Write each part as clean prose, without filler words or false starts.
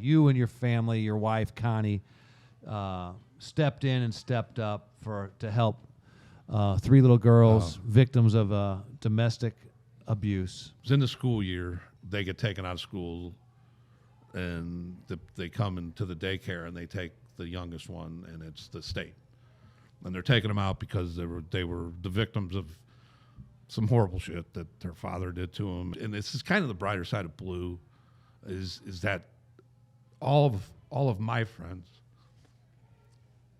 you and your family, your wife Connie, stepped in and stepped up to help 3 little girls, victims of domestic abuse. It was in the school year. They get taken out of school, and they come into the daycare, and they take the youngest one, and it's the state. And they're taking them out because they were the victims of some horrible shit that their father did to them. And this is kind of the brighter side of blue, is that all of my friends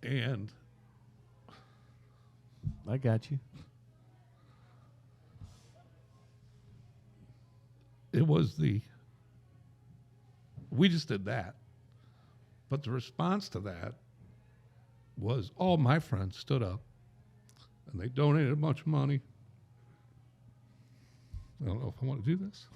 and I got you. We just did that. But the response to that was all my friends stood up and they donated a bunch of money. I don't know if I want to do this.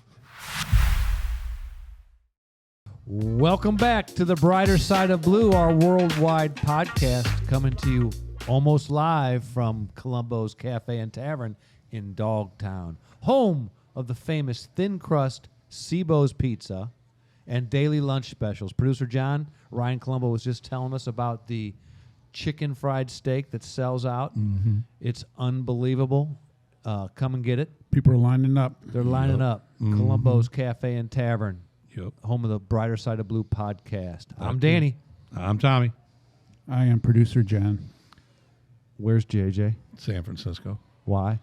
Welcome back to the Brighter Side of Blue, our worldwide podcast, coming to you almost live from Columbo's Cafe and Tavern in Dogtown, home of the famous thin crust Cibo's Pizza and daily lunch specials. Producer John, Ryan Columbo was just telling us about the chicken fried steak that sells out. Mm-hmm. It's unbelievable. Come and get it. People are lining up. They're lining up. Mm-hmm. Columbo's Cafe and Tavern. Yep. Home of the Brighter Side of Blue podcast. I'm Danny. I'm Tommy. I am producer John. Where's JJ? San Francisco. Why?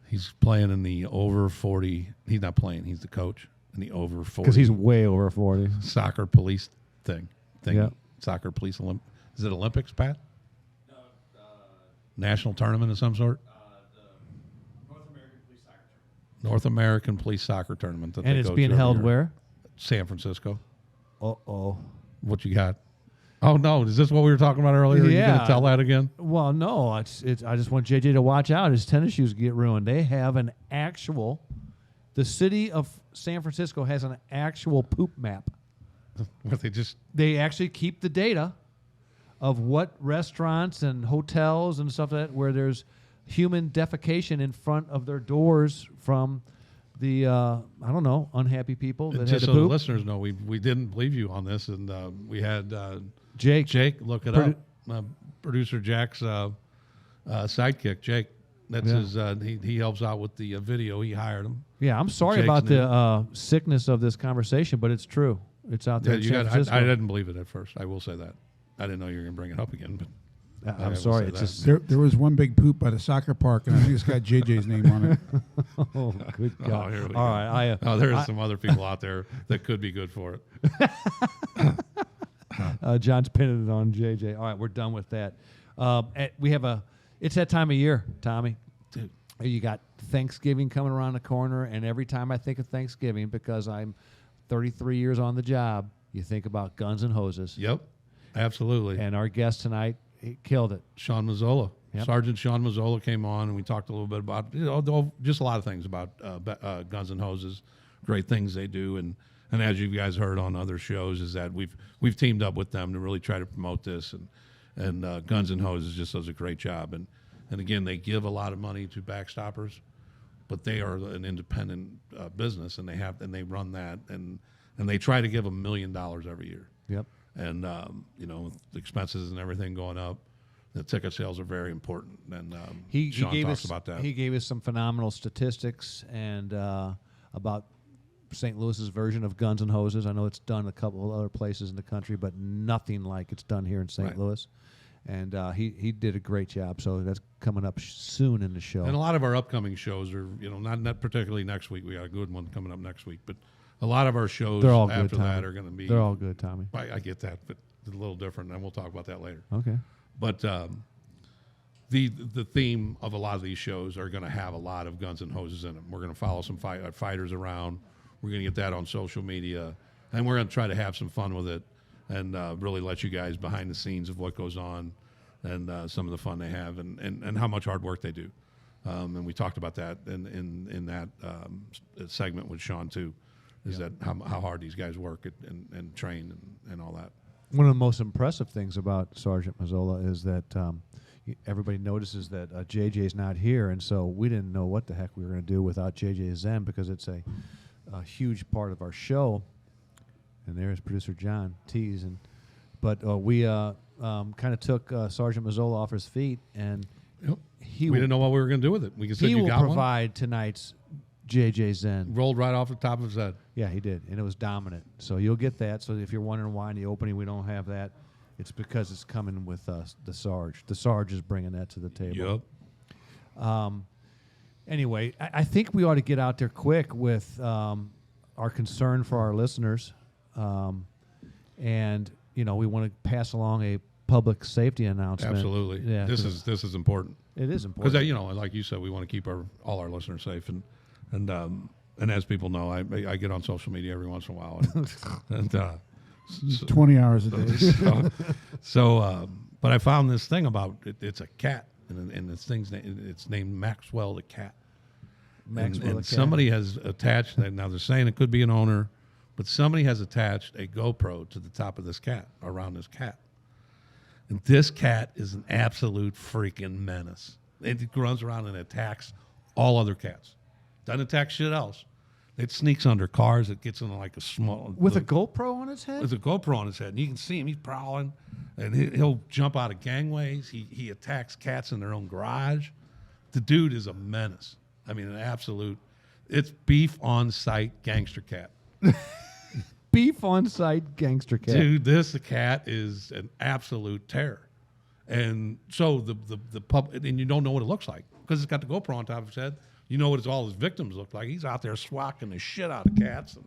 He's playing in the over 40. He's not playing. He's the coach in the over 40. Because he's way over 40. Soccer police thing. Yep. Soccer police. Is it Olympics, Pat? No. National tournament of some sort? The North American Police Soccer Tournament. North American Police Soccer Tournament. That And they it's go being to every held year. where? San Francisco. Uh-oh. What you got? Oh, no. Is this what we were talking about earlier? Are you going Yeah. to tell that again? Well, no. I just want JJ to watch out. His tennis shoes get ruined. They have the city of San Francisco has an actual poop map. What, They actually keep the data of what restaurants and hotels and stuff like that where there's human defecation in front of their doors from the unhappy people that had just to so the poop. listeners know, we didn't believe you on this, and we had Jake, look it up. Producer Jack's sidekick, Jake. That's his. He helps out with the video. He hired him. Yeah, I'm sorry Jake's about name. the sickness of this conversation, but it's true. It's out there. in San Francisco. I didn't believe it at first. I will say that. I didn't know you were going to bring it up again. But I I'm will sorry. say It's that. just There was one big poop by the soccer park, and I think it's got JJ's name on it. oh, good God. here we All go. right, There's some other people out there that could be good for it. John's pinning it on JJ. All right, we're done with that. It's that time of year, Tommy. Dude. You got Thanksgiving coming around the corner, and every time I think of Thanksgiving, because I'm 33 years on the job, you think about guns and hoses. Yep, absolutely. And our guest tonight, he killed it. Sean Mazzola. Yep. Sergeant Sean Mazzola came on, and we talked a little bit about just a lot of things about guns and hoses, great things they do, and as you guys heard on other shows, is that we've teamed up with them to really try to promote this, and Guns and Hoses just does a great job, and again, they give a lot of money to backstoppers, but they are an independent business, and they run that, and they try to give $1 million every year. Yep. And with the expenses and everything going up, the ticket sales are very important. And Sean talks about that. He gave us some phenomenal statistics and about St. Louis's version of Guns and Hoses. I know it's done a couple of other places in the country, but nothing like it's done here in St. Right. Louis. And he did a great job. So that's coming up soon in the show. And a lot of our upcoming shows are, not particularly next week. We got a good one coming up next week, but a lot of our shows They're all after good, Tommy. that are going to be. They're all good, Tommy. I get that, but it's a little different, and we'll talk about that later. Okay. But the theme of a lot of these shows are going to have a lot of guns and hoses in them. We're going to follow some fighters around. We're going to get that on social media, and we're going to try to have some fun with it and really let you guys behind the scenes of what goes on and some of the fun they have and how much hard work they do. And we talked about that in that segment with Sean too, is that how hard these guys work and train and all that. One of the most impressive things about Sergeant Mazzola is that everybody notices that JJ's not here, and so we didn't know what the heck we were going to do without JJ Zen, because it's a huge part of our show. And there's producer John teasing. But we kind of took Sergeant Mazzola off his feet, and Yep. he We didn't know what we were going to do with it. We said he you will got one. provide tonight's JJ Zen. Rolled right off the top of his head. Yeah, he did, and it was dominant. So you'll get that. So if you're wondering why in the opening we don't have that, it's because it's coming with the Sarge. The Sarge is bringing that to the table. Yep. Anyway, I think we ought to get out there quick with our concern for our listeners, and we want to pass along a public safety announcement. Absolutely. Yeah, This is important. it is important. Because like you said, we want to keep all our listeners safe, and as people know, I get on social media every once in a while, and 20 hours a day. but I found this thing about it's a cat, and this thing's it's named Maxwell the cat. Maxwell and the cat. somebody has attached. Now they're saying it could be an owner, but somebody has attached a GoPro to the top of this cat, around this cat. And this cat is an absolute freaking menace. It runs around and attacks all other cats. Doesn't attack shit else. It sneaks under cars. It gets in like a small... with a GoPro on its head? With a GoPro on his head. And you can see him. He's prowling. And he'll jump out of gangways. He attacks cats in their own garage. The dude is a menace. I mean, an absolute... It's beef on site gangster cat. Beef on site gangster cat. Dude, this cat is an absolute terror. And so the pup, and you don't know what it looks like because it's got the GoPro on top of his head. You know what all his victims look like. He's out there swacking the shit out of cats.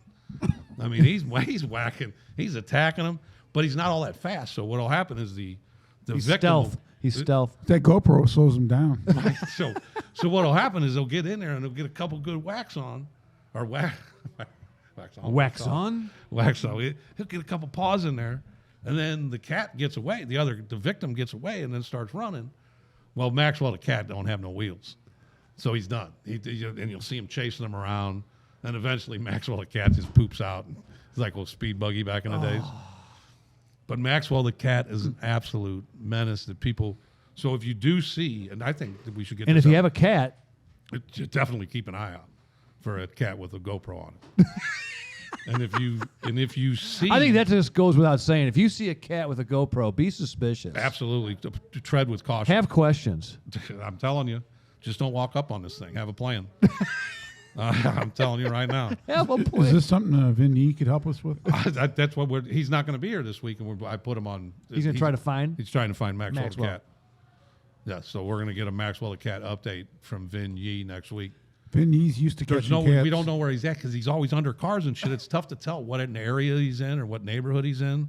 And, I mean, he's whacking, he's attacking them, but he's not all that fast. So what'll happen is the He's victim stealth. He's stealth. That GoPro slows them down. Right? So what'll happen is they'll get in there and they'll get a couple good whacks on, or wax on. Wax on? Wax on. He'll get a couple paws in there, and then the cat gets away. The victim gets away and then starts running. Well, Maxwell the cat don't have no wheels, so he's done. And you'll see him chasing them around, and eventually Maxwell the cat just poops out. It's like a little speed buggy back in the days. But Maxwell the cat is an absolute menace that people. So if you do see, and I think that we should get. And this if you up, have a cat, definitely keep an eye out for a cat with a GoPro on it. and if you see, I think that just goes without saying. If you see a cat with a GoPro, be suspicious. absolutely to tread with caution. Have questions. I'm telling you, just don't walk up on this thing. Have a plan. I'm telling you right now. Have a Is plan. this something Vinny could help us with? That's what he's not going to be here this week, and I put him on. He's going to try to find. He's trying to find Maxwell, Maxwell. the cat. Yeah, so we're going to get a Maxwell the cat update from Vin Yee next week. Vinny's used to There's catching no, cats. we don't know where he's at because he's always under cars and shit. It's tough to tell what area he's in or what neighborhood he's in.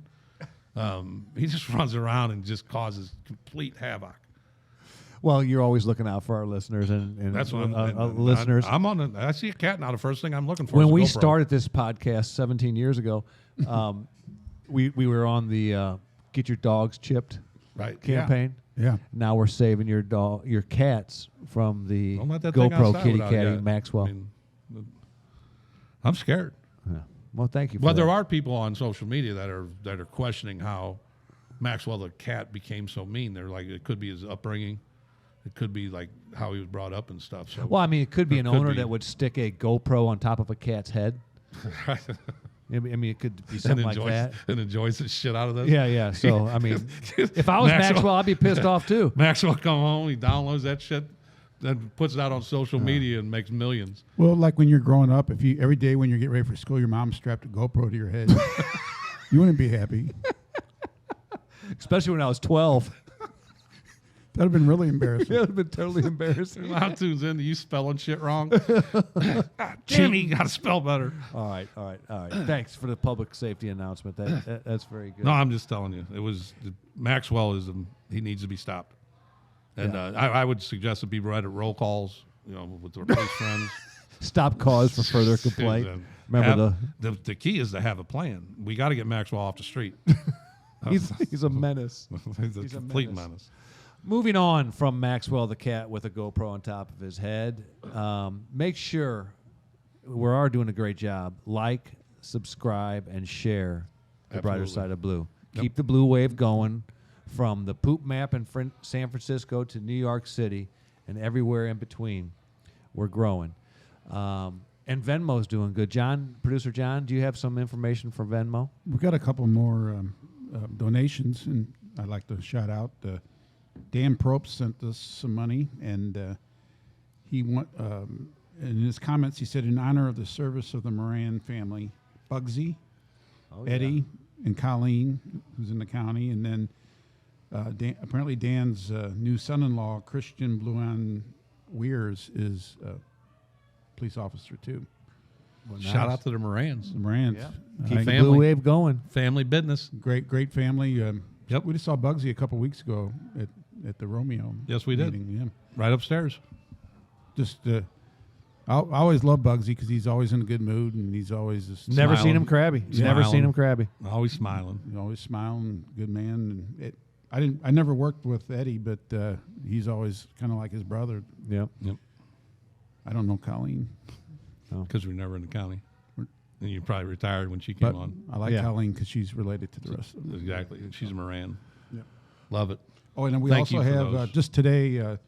He just runs around and just causes complete havoc. Well, you're always looking out for our listeners and That's what listeners. I'm on. I see a cat now. The first thing I'm looking for. When is a we GoPro. started this podcast 17 years ago, we were on the Get Your Dogs Chipped right? campaign. Yeah. Now we're saving your cats from the Don't let that thing GoPro outside kitty without a catty cat. Maxwell. I mean, I'm scared. Yeah. Well, thank you. For Well, there that. are people on social media that are questioning how Maxwell the cat became so mean. They're like, it could be his upbringing, it could be like how he was brought up and stuff. So, Well, I mean, it could be an Could owner be. that would stick a GoPro on top of a cat's head. I mean, it could be something like that. and enjoys the shit out of this. Yeah, yeah. So, I mean, if I was Maxwell, I'd be pissed off too. Maxwell come home, he downloads that shit, then puts it out on social media and makes millions. Well, like when you're growing up, if you every day when you get ready for school, your mom strapped a GoPro to your head, you wouldn't be happy. Especially when I was 12. That'd have been really embarrassing. It would have been totally embarrassing. Mom tunes in to you spelling shit wrong. Jimmy, you got to spell better. All right. Thanks for the public safety announcement. That's very good. No, I'm just telling you. It was Maxwell he needs to be stopped. And I would suggest that people write roll calls, with their close friends. Stop cause for further complaint. And Remember the key is to have a plan. We got to get Maxwell off the street. he's a menace. He's a He's a complete menace. menace. Moving on from Maxwell the cat with a GoPro on top of his head, make sure we are doing a great job. Like, subscribe, and share the brighter Absolutely. side of blue. Yep. Keep the blue wave going from the poop map in San Francisco to New York City and everywhere in between. We're growing. And Venmo's doing good. John, producer John, do you have some information for Venmo? We've got a couple more donations, and I'd like to shout out Dan Probst sent us some money, and he in his comments he said, in honor of the service of the Moran family, Bugsy, Eddie, and Colleen, who's in the county, and then apparently Dan's new son-in-law, Christian Bluan Weirs, is a police officer too. Well, Shout nice. out to the Morans. The Morans. Yeah. Keep Keep the family. Blue Wave going. Family business. great family. Yep. We just saw Bugsy a couple weeks ago at the Romeo. Yes, we did. meeting, Yeah. Right upstairs. Just I always love Bugsy because he's always in a good mood, and he's always just Never Smiling. seen him crabby. Never seen him crabby. Always smiling. always smiling, good man. And I never worked with Eddie, but he's always kind of like his brother. Yep. Yep. I don't know Colleen, Because we're never in the county. And you probably retired when she but came on. I like Yeah. Colleen because she's related to the rest of them. Exactly. She's a Moran. Yep. Love it. Oh, and then we Thank also you for have those. just today.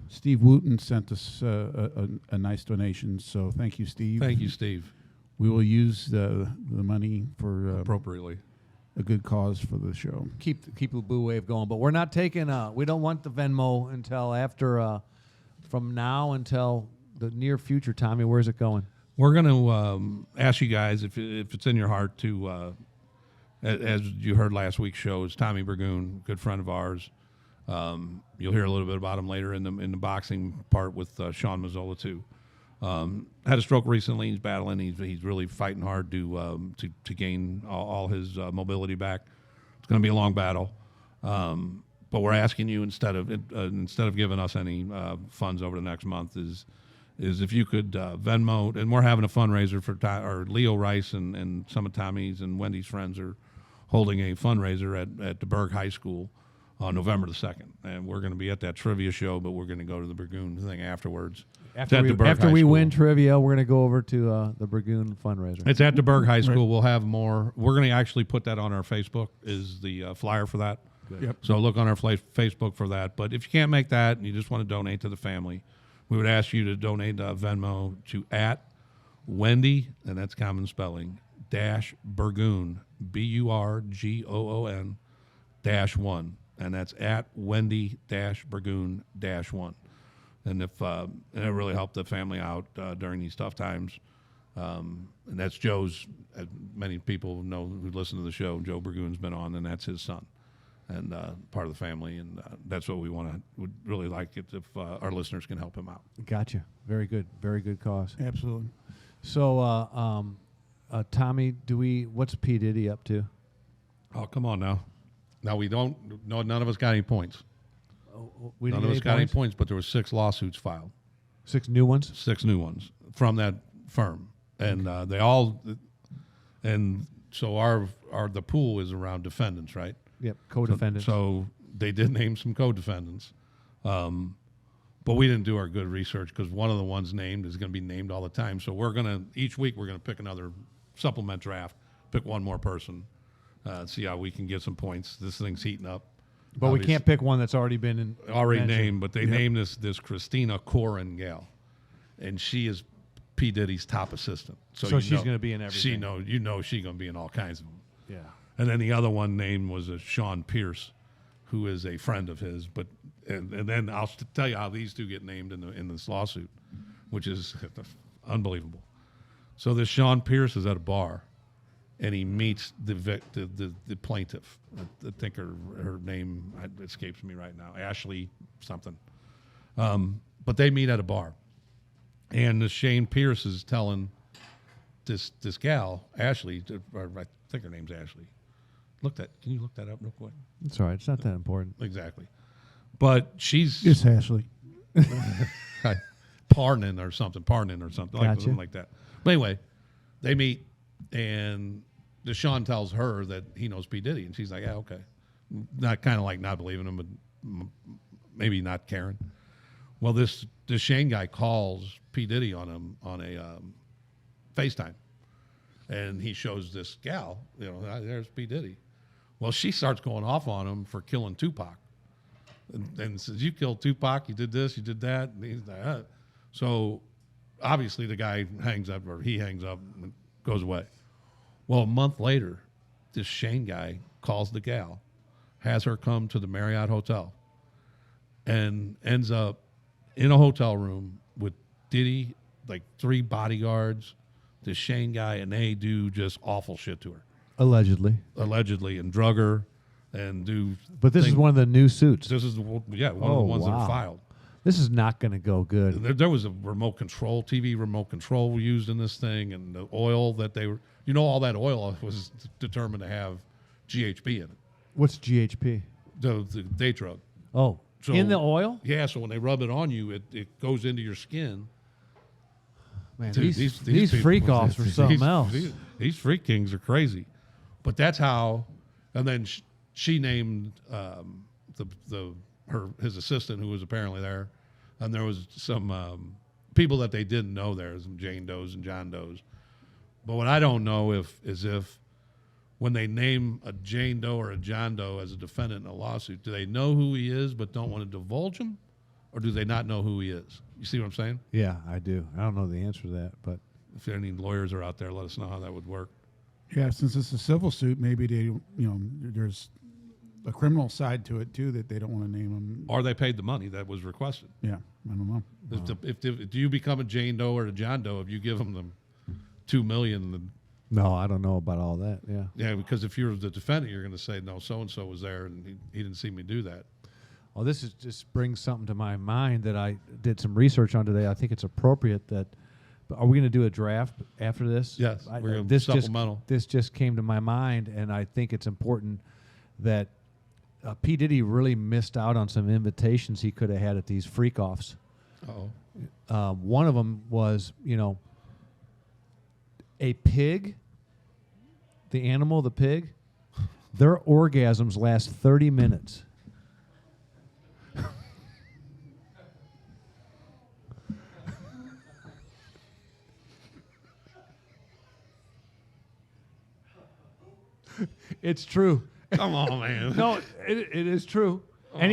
Steve Wooten sent us a nice donation, so thank you, Steve. Thank you, Steve. We will use the money for Appropriately. a good cause for the show. Keep the Blue Wave going. But we're not taking. We don't want the Venmo until after. From now until the near future. Tommy, where's it going? We're going to ask you guys if it's in your heart to, as you heard last week's show, is Tommy Burgoon, good friend of ours. You'll hear a little bit about him later in the boxing part with Sean Mazzola too. Had a stroke recently. He's battling. He's really fighting hard to gain all his mobility back. It's going to be a long battle. But we're asking you instead of giving us any funds over the next month is if you could Venmo, and we're having a fundraiser for or Leo Rice and some of Tommy's and Wendy's friends are holding a fundraiser at the Berg High School on November the 2nd, and we're going to be at that trivia show, but we're going to go to the Burgoon thing afterwards. It's at the Berg After High we School. win trivia, we're going to go over to the Burgoon fundraiser. It's at the Berg High School. We'll have more. We're going to actually put that on our Facebook. Is the flyer for that? Yep. So look on our Facebook for that. But if you can't make that and you just want to donate to the family, we would ask you to donate Venmo to @Wendy, and that's common spelling, -Burgoon, BURGOON -1, and that's @Wendy Burgoon -1. And and it really helped the family out during these tough times. And that's Joe's. As many people know who listen to the show, Joe Burgoon's been on, and that's his son. And part of the family, and that's what we would really like it if our listeners can help him out. Gotcha. Very good cause. Absolutely. So, Tommy, what's P. Diddy up to? Oh, come on now. Now we don't. No, none of us got any points. We None didn't of us get got any points? points, but there were 6 lawsuits filed, 6 new ones. 6 new ones from that firm, and they all. And so the pool is around defendants, right? Yep, co-defendants. So they did name some co-defendants, but we didn't do our good research because one of the ones named is going to be named all the time. So each week we're going to pick another supplement draft, pick one more person, see how we can get some points. This thing's heating up. But we Obviously, can't pick one that's already been mentioned. named, but they named this Christina Corin gal, and she is P. Diddy's top assistant. So she's going to be in everything. she's going to be in all kinds of them. Yeah. And then the other one named was Sean Pierce, who is a friend of his. But and then I'll tell you how these two get named in this lawsuit, which is unbelievable. So this Sean Pierce is at a bar, and he meets the plaintiff. I think her name escapes me right now, Ashley something. But they meet at a bar, and the Shane Pierce is telling this gal Ashley, or I think her name's Ashley. Can you look that up real quick? It's all right. It's not that important. Exactly. But she's It's Ashley. Parnin or something, Gotcha. something like that. But anyway, they meet, and Deshaun tells her that he knows P. Diddy, and she's like, yeah, okay. Not kind of like not believing him, but maybe not caring. Well, this Shane guy calls P. Diddy on a FaceTime, and he shows this gal, there's P. Diddy. Well, she starts going off on him for killing Tupac, and says, "You killed Tupac. You did this. You did that." And he's like, So obviously the guy hangs up, or he hangs up and goes away. Well, a month later, this Shane guy calls the gal, has her come to the Marriott Hotel, and ends up in a hotel room with Diddy, like 3 bodyguards, this Shane guy, and they do just awful shit to her. Allegedly. And drug her and do. But this is one of the new suits. This is one of the ones that are filed. This is not going to go good. There was a TV remote control used in this thing, and the oil that they were, all that oil was determined to have GHB in it. What's GHB? The date drug. Oh, So, in the oil? Yeah, so when they rub it on you, it goes into your skin. Man, Dude, these people- freak offs are something else. These freak kings are crazy. But that's how, and then she named his assistant, who was apparently there, and there was some people that they didn't know there, some Jane Does and John Does. But what I don't know is if when they name a Jane Doe or a John Doe as a defendant in a lawsuit, do they know who he is but don't want to divulge him, or do they not know who he is? You see what I'm saying? Yeah, I do. I don't know the answer to that, but If any lawyers are out there, let us know how that would work. Yeah, since it's a civil suit, maybe they, there's a criminal side to it too that they don't want to name them. Or they paid the money that was requested. Yeah, I don't know. If you become a Jane Doe or a John Doe, if you give them the $2 million, then no, I don't know about all that. Yeah. yeah, because if you're the defendant, you're going to say, no, so and so was there and he didn't see me do that. Well, this is just brings something to my mind that I did some research on today. I think it's appropriate that. Are we going to do a draft after this? Yes, we're going to this supplemental. This just came to my mind, and I think it's important that P. Diddy really missed out on some invitations he could have had at these freak offs. Uh-oh. One of them was, a pig, the animal, the pig, their orgasms last 30 minutes. It's true. Come on, man. No, it is true. And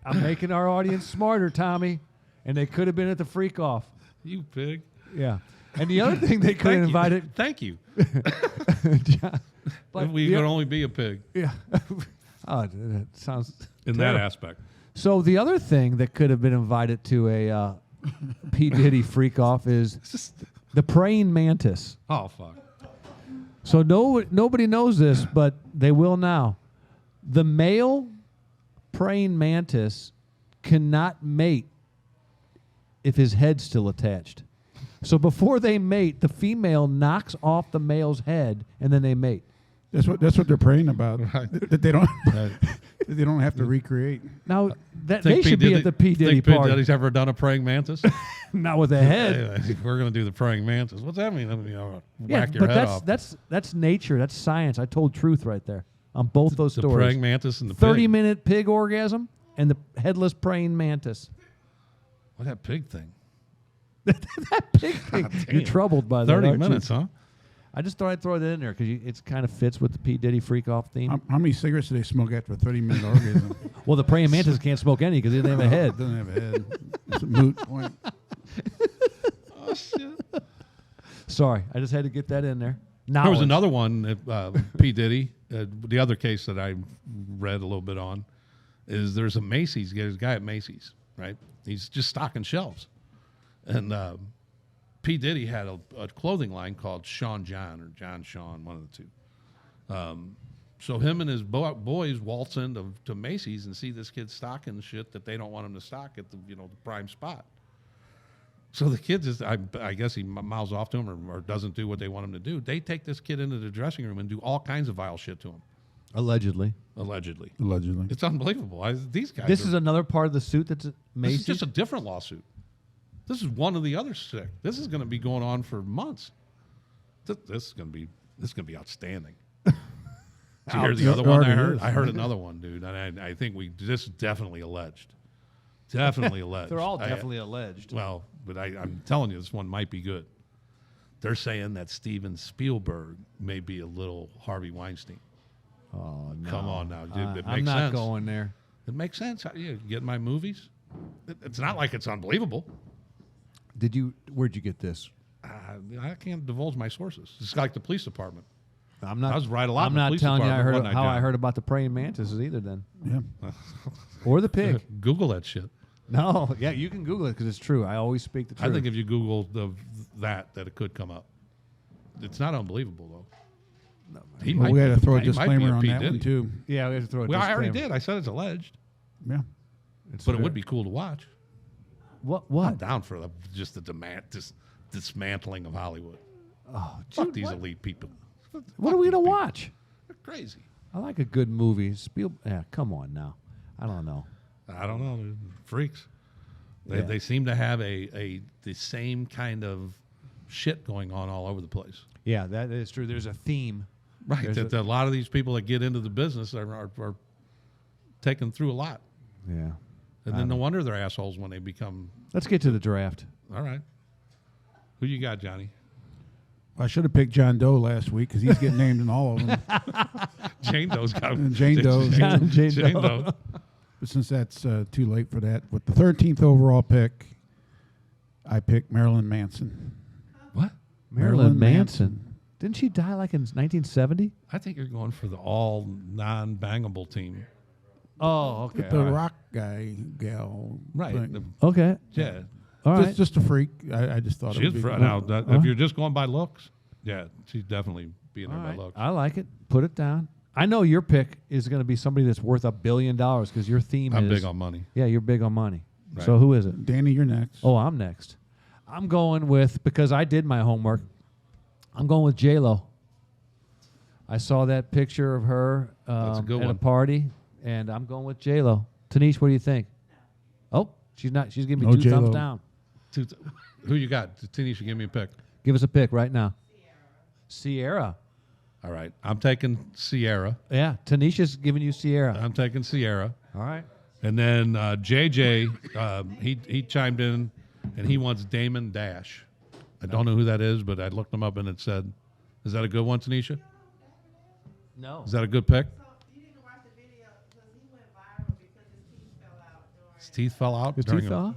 I'm making our audience smarter, Tommy. And they could have been at the freak off. You pig. Yeah. And the other thing they could have invited. Thank you. But We could only be a pig Yeah. Oh, that sounds in terrible. that aspect. So the other thing that could have been invited to a P. Diddy freak off is the praying mantis. Oh, fuck. So nobody knows this, but they will now. The male praying mantis cannot mate if his head's still attached. So before they mate, the female knocks off the male's head, and then they mate. That's what they're praying about. Right. That they don't that they don't have to recreate. Now that Think they should be at the P. Diddy think P. party, Diddy's ever done a praying mantis? not with a head. Hey, we're going to do the praying mantis. What's that mean? Yeah, Whack your but head off. that's nature. That's science. I told truth right there on both those The stories. praying mantis and the 30-minute pig orgasm and the headless praying mantis. What's that pig thing? That pig thing. You're damn. troubled by that. 30 aren't you? minutes, huh? I just thought I'd throw that in there because it kind of fits with the P. Diddy freak off theme. How many cigarettes do they smoke after a 30-minute orgasm? Well, the praying mantis can't smoke any because he doesn't have a head. Doesn't have a head. It's a moot point. Oh, shit. Sorry, I just had to get that in there. There was Knowledge. another one, P. Diddy. The other case that I read a little bit on is there's a Macy's. There's a guy at Macy's, right? He's just stocking shelves. And P. Diddy had a clothing line called Sean John or John Sean, one of the two. So him and his boys waltz into Macy's and see this kid stocking shit that they don't want him to stock at the prime spot. So the kids, I guess he mouths off to him or doesn't do what they want him to do. They take this kid into the dressing room and do all kinds of vile shit to him. Allegedly. Allegedly. Allegedly. It's unbelievable. These guys. This is another part of the suit that's at This Macy's. is just a different lawsuit. This is one of the other six. This is going to be going on for months. This is going to be outstanding. Did you hear the other one I heard? I heard another one, dude. And I think this is definitely alleged. Definitely alleged. They're all definitely alleged. Well, but I'm telling you, this one might be good. They're saying that Steven Spielberg may be a little Harvey Weinstein. Oh, no. Come on now, dude. It makes I'm not sense. going there. It makes sense. You get my movies. It's not like it's unbelievable. Where'd you get this? I can't divulge my sources. It's like the police department. I'm not. I was right a lot I'm in the not police telling you department, wasn't I, I John? heard about the praying mantises either. Then Yeah. or the pig. Google that shit. No, yeah, you can Google it because it's true. I always speak the truth. I think if you Google that it could come up. It's not unbelievable though. He Well, might we had be- to throw a he might be disclaimer on P. that Diddy. one too. yeah, we have to throw it. Well, I already did. I said it's alleged, Yeah. but it would be cool to watch. What? I'm What? down for just the dismantling of Hollywood. Oh, Fuck dude, these what? elite people. What are we gonna watch? They're crazy. I like a good movie. Yeah, come on now. I don't know. I don't know. They're freaks. Yeah. They seem to have the same kind of shit going on all over the place. Yeah, that is true. There's a theme. Right. There's That a lot of these people that get into the business are taken through a lot. Yeah. And then no wonder they're assholes when they become. Let's get to the draft. All right. Who you got, Johnny? I should have picked John Doe last week because he's getting named in all of them. Jane Doe's got And Jane Doe's- Jane Jane Doe. Doe. But since that's too late for that, with the 13th overall pick, I picked Marilyn Manson. What? Marilyn Manson. Didn't she die like in 1970? I think you're going for the all non-bangable team. Oh, okay. The rock guy, gal. Right. thing. Okay. Yeah. All right. Just a freak. I just thought She it is would be now. cool. If you're just going by looks, yeah, she's definitely being All there by right. looks. I like it. Put it down. I know your pick is going to be somebody that's worth $1 billion because your theme I'm is big on money. Yeah, you're big on money. Right. So who is it? Danny, you're next. Oh, I'm next. I'm going with, because I did my homework, I'm going with J-Lo. I saw that picture of her That's a good at one. a party, and I'm going with J-Lo. Tanish, what do you think? Oh, she's not. She's giving me No 2 J-Lo. thumbs down. Who you got? Tanisha, give me a pick. Give us a pick right now. Sierra. All right. I'm taking Sierra. Yeah, Tanisha's giving you Sierra. I'm taking Sierra. All right. And then JJ, he chimed in, and he wants Damon Dash. I don't know who that is, but I looked him up, and it said, is that a good one, Tanisha? No. Is that a good pick? So you didn't watch the video because he went viral because his teeth fell out during His teeth fell out? His during teeth a- fell out?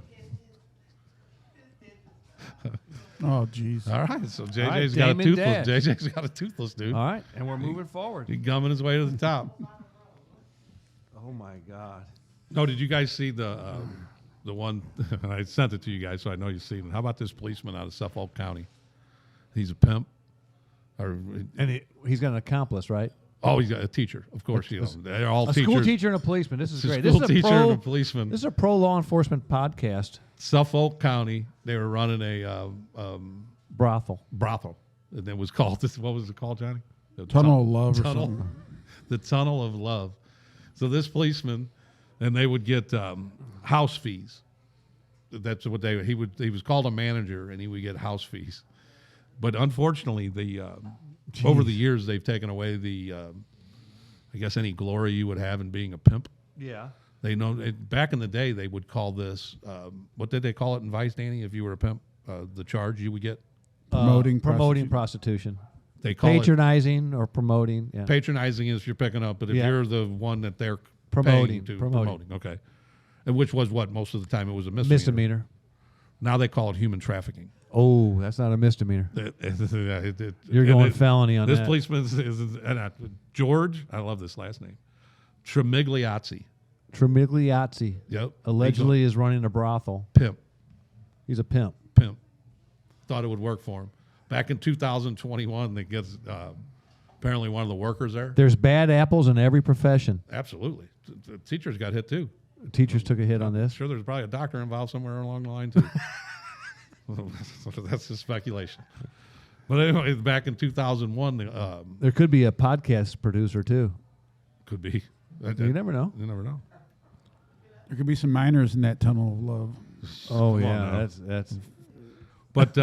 Oh, jeez. All right. So JJ's right, got a Damon toothless. Dash. JJ's got a toothless dude. All right, and we're moving forward. He's gumming his way to the top. Oh, my God. No, did you guys see the one? I sent it to you guys, so I know you've seen it. How about this policeman out of Suffolk County? He's a pimp, And he's got an accomplice, right? oh, he's got a teacher. Of course, you know they're all A teachers. school teacher and a policeman. This is It's a great. school teacher and a policeman. This is a pro law enforcement podcast. Suffolk County. They were running a Brothel. brothel, and it was called this. What was it called, Johnny? The Tunnel of Love or Tunnel. something. The Tunnel of Love. So this policeman, and they would get house fees. That's what he was called a manager, and he would get house fees. But unfortunately, over the years they've taken away I guess any glory you would have in being a pimp. Yeah. They know back in the day they would call this what did they call it in Vice, Danny? If you were a pimp, the charge you would get. Promoting prostitution. They call Patronizing or promoting. Yeah. it patronizing is if you're picking up, but if Yeah. you're the one that they're Promoting, paying to promoting. okay, and which was what most of the time it was a misdemeanor. Misdemeanor. Now they call it human trafficking. Oh, that's not a misdemeanor. You're And going felony on this that. policeman is George. I love this last name, Tremigliazzi. Tremigliazzi Yep, allegedly is running a brothel. pimp. He's a pimp. Thought it would work for him. Back in 2021, they gets apparently one of the workers there. There's bad apples in every profession. Absolutely. The teachers got hit too. Teachers took a hit on this. Sure, there's probably a doctor involved somewhere along the line too. That's just speculation. But anyway, back in 2001, There could be a podcast producer too. could be. You never know. You never know. There could be some minors in that Tunnel of Love. Oh Come on yeah, now. that's. But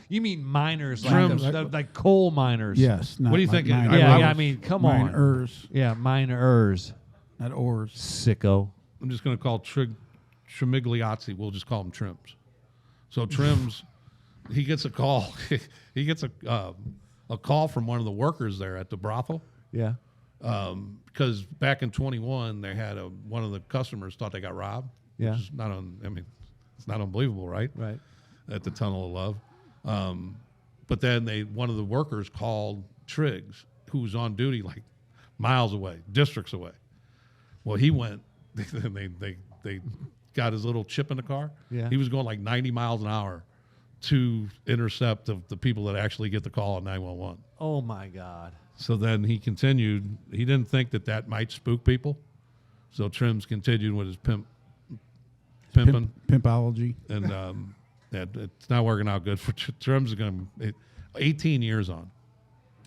You mean miners, Trims. like coal miners? Yes. Not What do you like think? minors. Yeah, I yeah. I was- mean, come on. Miners, Yeah, miners. not oars. Sicko. I'm just going to call Tremigliazzi. We'll just call him Trims. So Trims, he gets a call. He gets a call from one of the workers there at the brothel. Yeah. Because back in 21, they had one of the customers thought they got robbed. Yeah. Which is not it's not unbelievable, right? Right. at the Tunnel of Love. But then one of the workers called Triggs, who was on duty like miles away, districts away. Well, he went, they got his little chip in the car. Yeah. He was going like 90 miles an hour to intercept the people that actually get the call on 911. Oh my God. So then he continued. He didn't think that might spook people. So Trims continued with his pimping. Pimpology. And it's not working out good for Trims. Is going to 18 years on.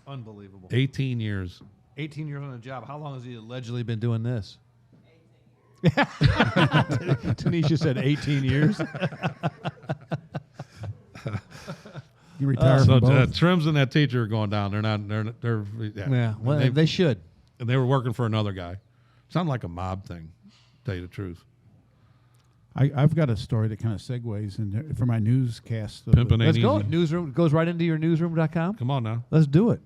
Unbelievable. 18 years. 18 years on the job. How long has he allegedly been doing this? Tanisha said 18 years. You retired So from both. Trims and that teacher are going down. They're Yeah, well, they should. and they were working for another guy. Sounded like a mob thing, to tell you the truth. I've got a story that kind of segues in for my newscast. Pimping Let's ain't go. easy. Newsroom goes right into your newsroom.com. Come on now. Let's do it.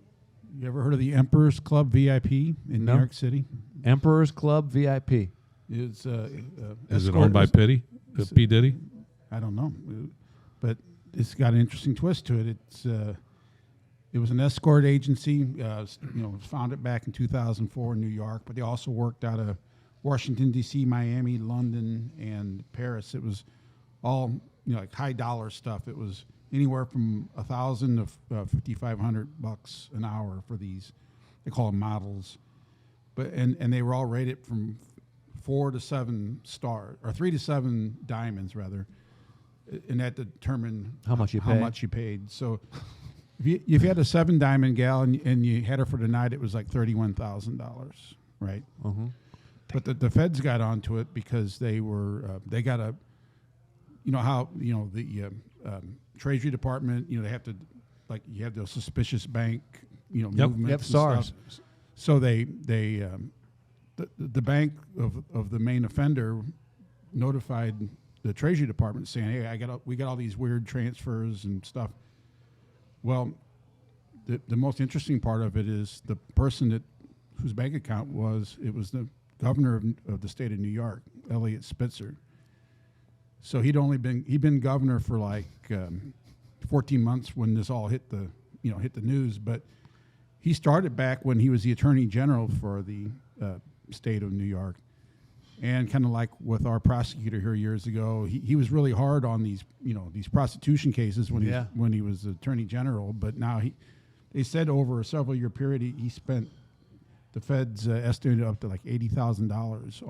You ever heard of the Emperor's Club VIP in No. New York City? Emperor's Club VIP. It's Is it owned by P. Diddy? I don't know, but it's got an interesting twist to it. It was an escort agency. It was founded back in 2004 in New York, but they also worked out of Washington D.C., Miami, London, and Paris. It was all like high dollar stuff. It was anywhere from $1,000 to $5,500 an hour for these. They call them models, but and they were all rated from 4 to 7 stars, or 3 to 7 diamonds rather, and that determined How much you how pay. much you paid. So if you had a 7 diamond gal and you had her for the night, it was like $31,000, right? Uh-huh. But the feds got onto it because they got a, the Treasury Department, they have to, like, you have those suspicious bank, movements. Yep, and SARS. stuff. So the bank of the main offender notified the Treasury Department saying, hey, we got all these weird transfers and stuff. Well, the most interesting part of it is the person whose bank account was the governor of the state of New York, Elliot Spitzer. So he'd been governor for like 14 months when this all hit the news. But he started back when he was the attorney general for the state of New York, and kind of like with our prosecutor here years ago, he was really hard on these prostitution cases when he was attorney general. But now they said over a several year period he spent. The feds estimated up to like $80,000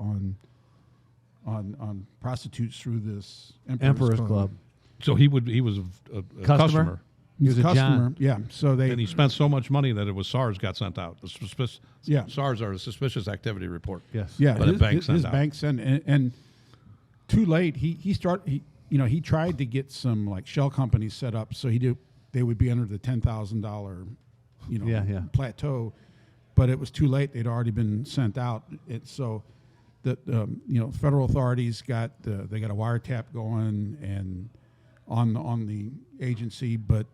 on prostitutes through this Emperor's Club. So he was a customer. He was He's a customer. John. Yeah. So And he spent so much money that it was SARS got sent out. Yeah. SARS are a suspicious activity report. Yes. yeah. But his, a bank his, sent his out. bank sent and too late. He tried to get some like shell companies set up so they would be under the $10,000 plateau. But it was too late. They'd already been sent out. So, the federal authorities got a wiretap going and on the agency. But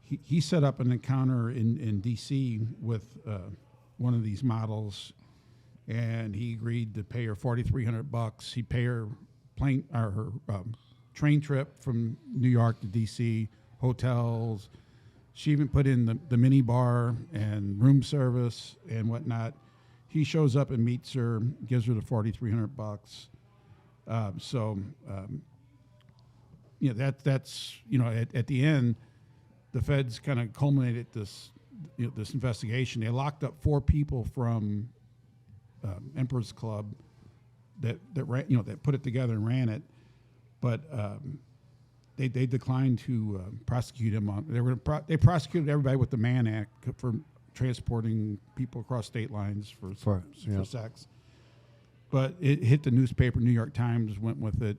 he set up an encounter in D.C. with one of these models, and he agreed to pay her $4,300. He'd pay her train trip from New York to D.C., hotels. She even put in the mini bar and room service and whatnot. He shows up and meets her, gives her the $4,300. That's at the end, the feds kind of culminated this investigation. They locked up 4 people from Emperor's Club that put it together and ran it, but. They declined to prosecute him on. They prosecuted everybody with the Mann Act for transporting people across state lines for sex. But it hit the newspaper. New York Times went with it.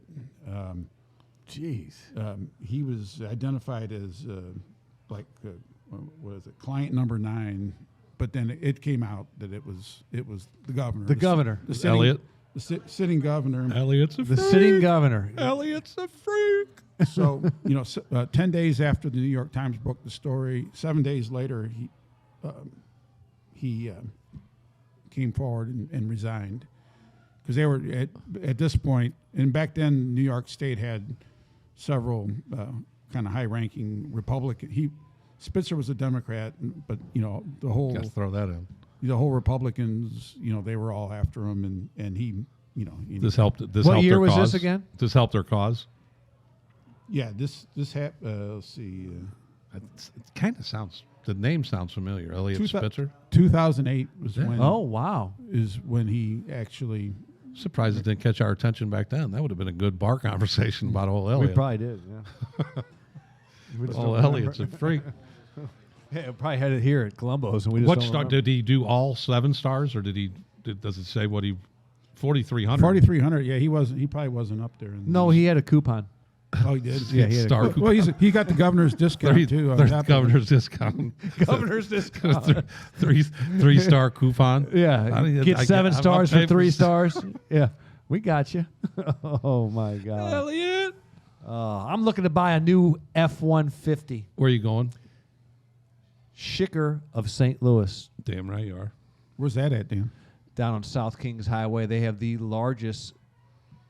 Jeez. He was identified as what is it? Client number 9. But then it came out that it was the governor. The governor. The sitting, Elliot. The sitting governor. Elliot's a The freak. sitting governor. Elliot's a freak. So 10 days after the New York Times broke the story, 7 days later, he came forward and resigned because they were at this point, and back then New York State had several kind of high-ranking Republican. Spitzer was a Democrat, but the whole Got to throw that in. Republicans, they were all after him, and he, This helped. This What helped year their was cause. this again? This helped their cause. yeah, this let's see, It kind of sounds. The name sounds familiar. Elliot Spitzer. 2008 was Yeah. when Oh, wow. is when he actually. Surprised it didn't catch our attention back then. That would have been a good bar conversation about old We Elliot. probably did, yeah. We just Old don't Elliot's a freak. Yeah, probably had it here at Columbo's, and we just What don't star remember. did he do? All 7 stars, or does it say what he? 4,300. 4,300. Yeah, he probably wasn't up there. No, he had a coupon. Oh, he did. Yeah, he had a Star. Well, he got the governor's discount too. On top of it. Governor's discount. Governor's discount. Three-star coupon. Yeah, get 7 I'm stars paying for 3 stars. Yeah, we got you. Oh my God, Elliot. I'm looking to buy a new F-150. Where are you going? Schicker of St. Louis, Damn right you are. Where's that at, Dan? down on South Kings Highway. They have the largest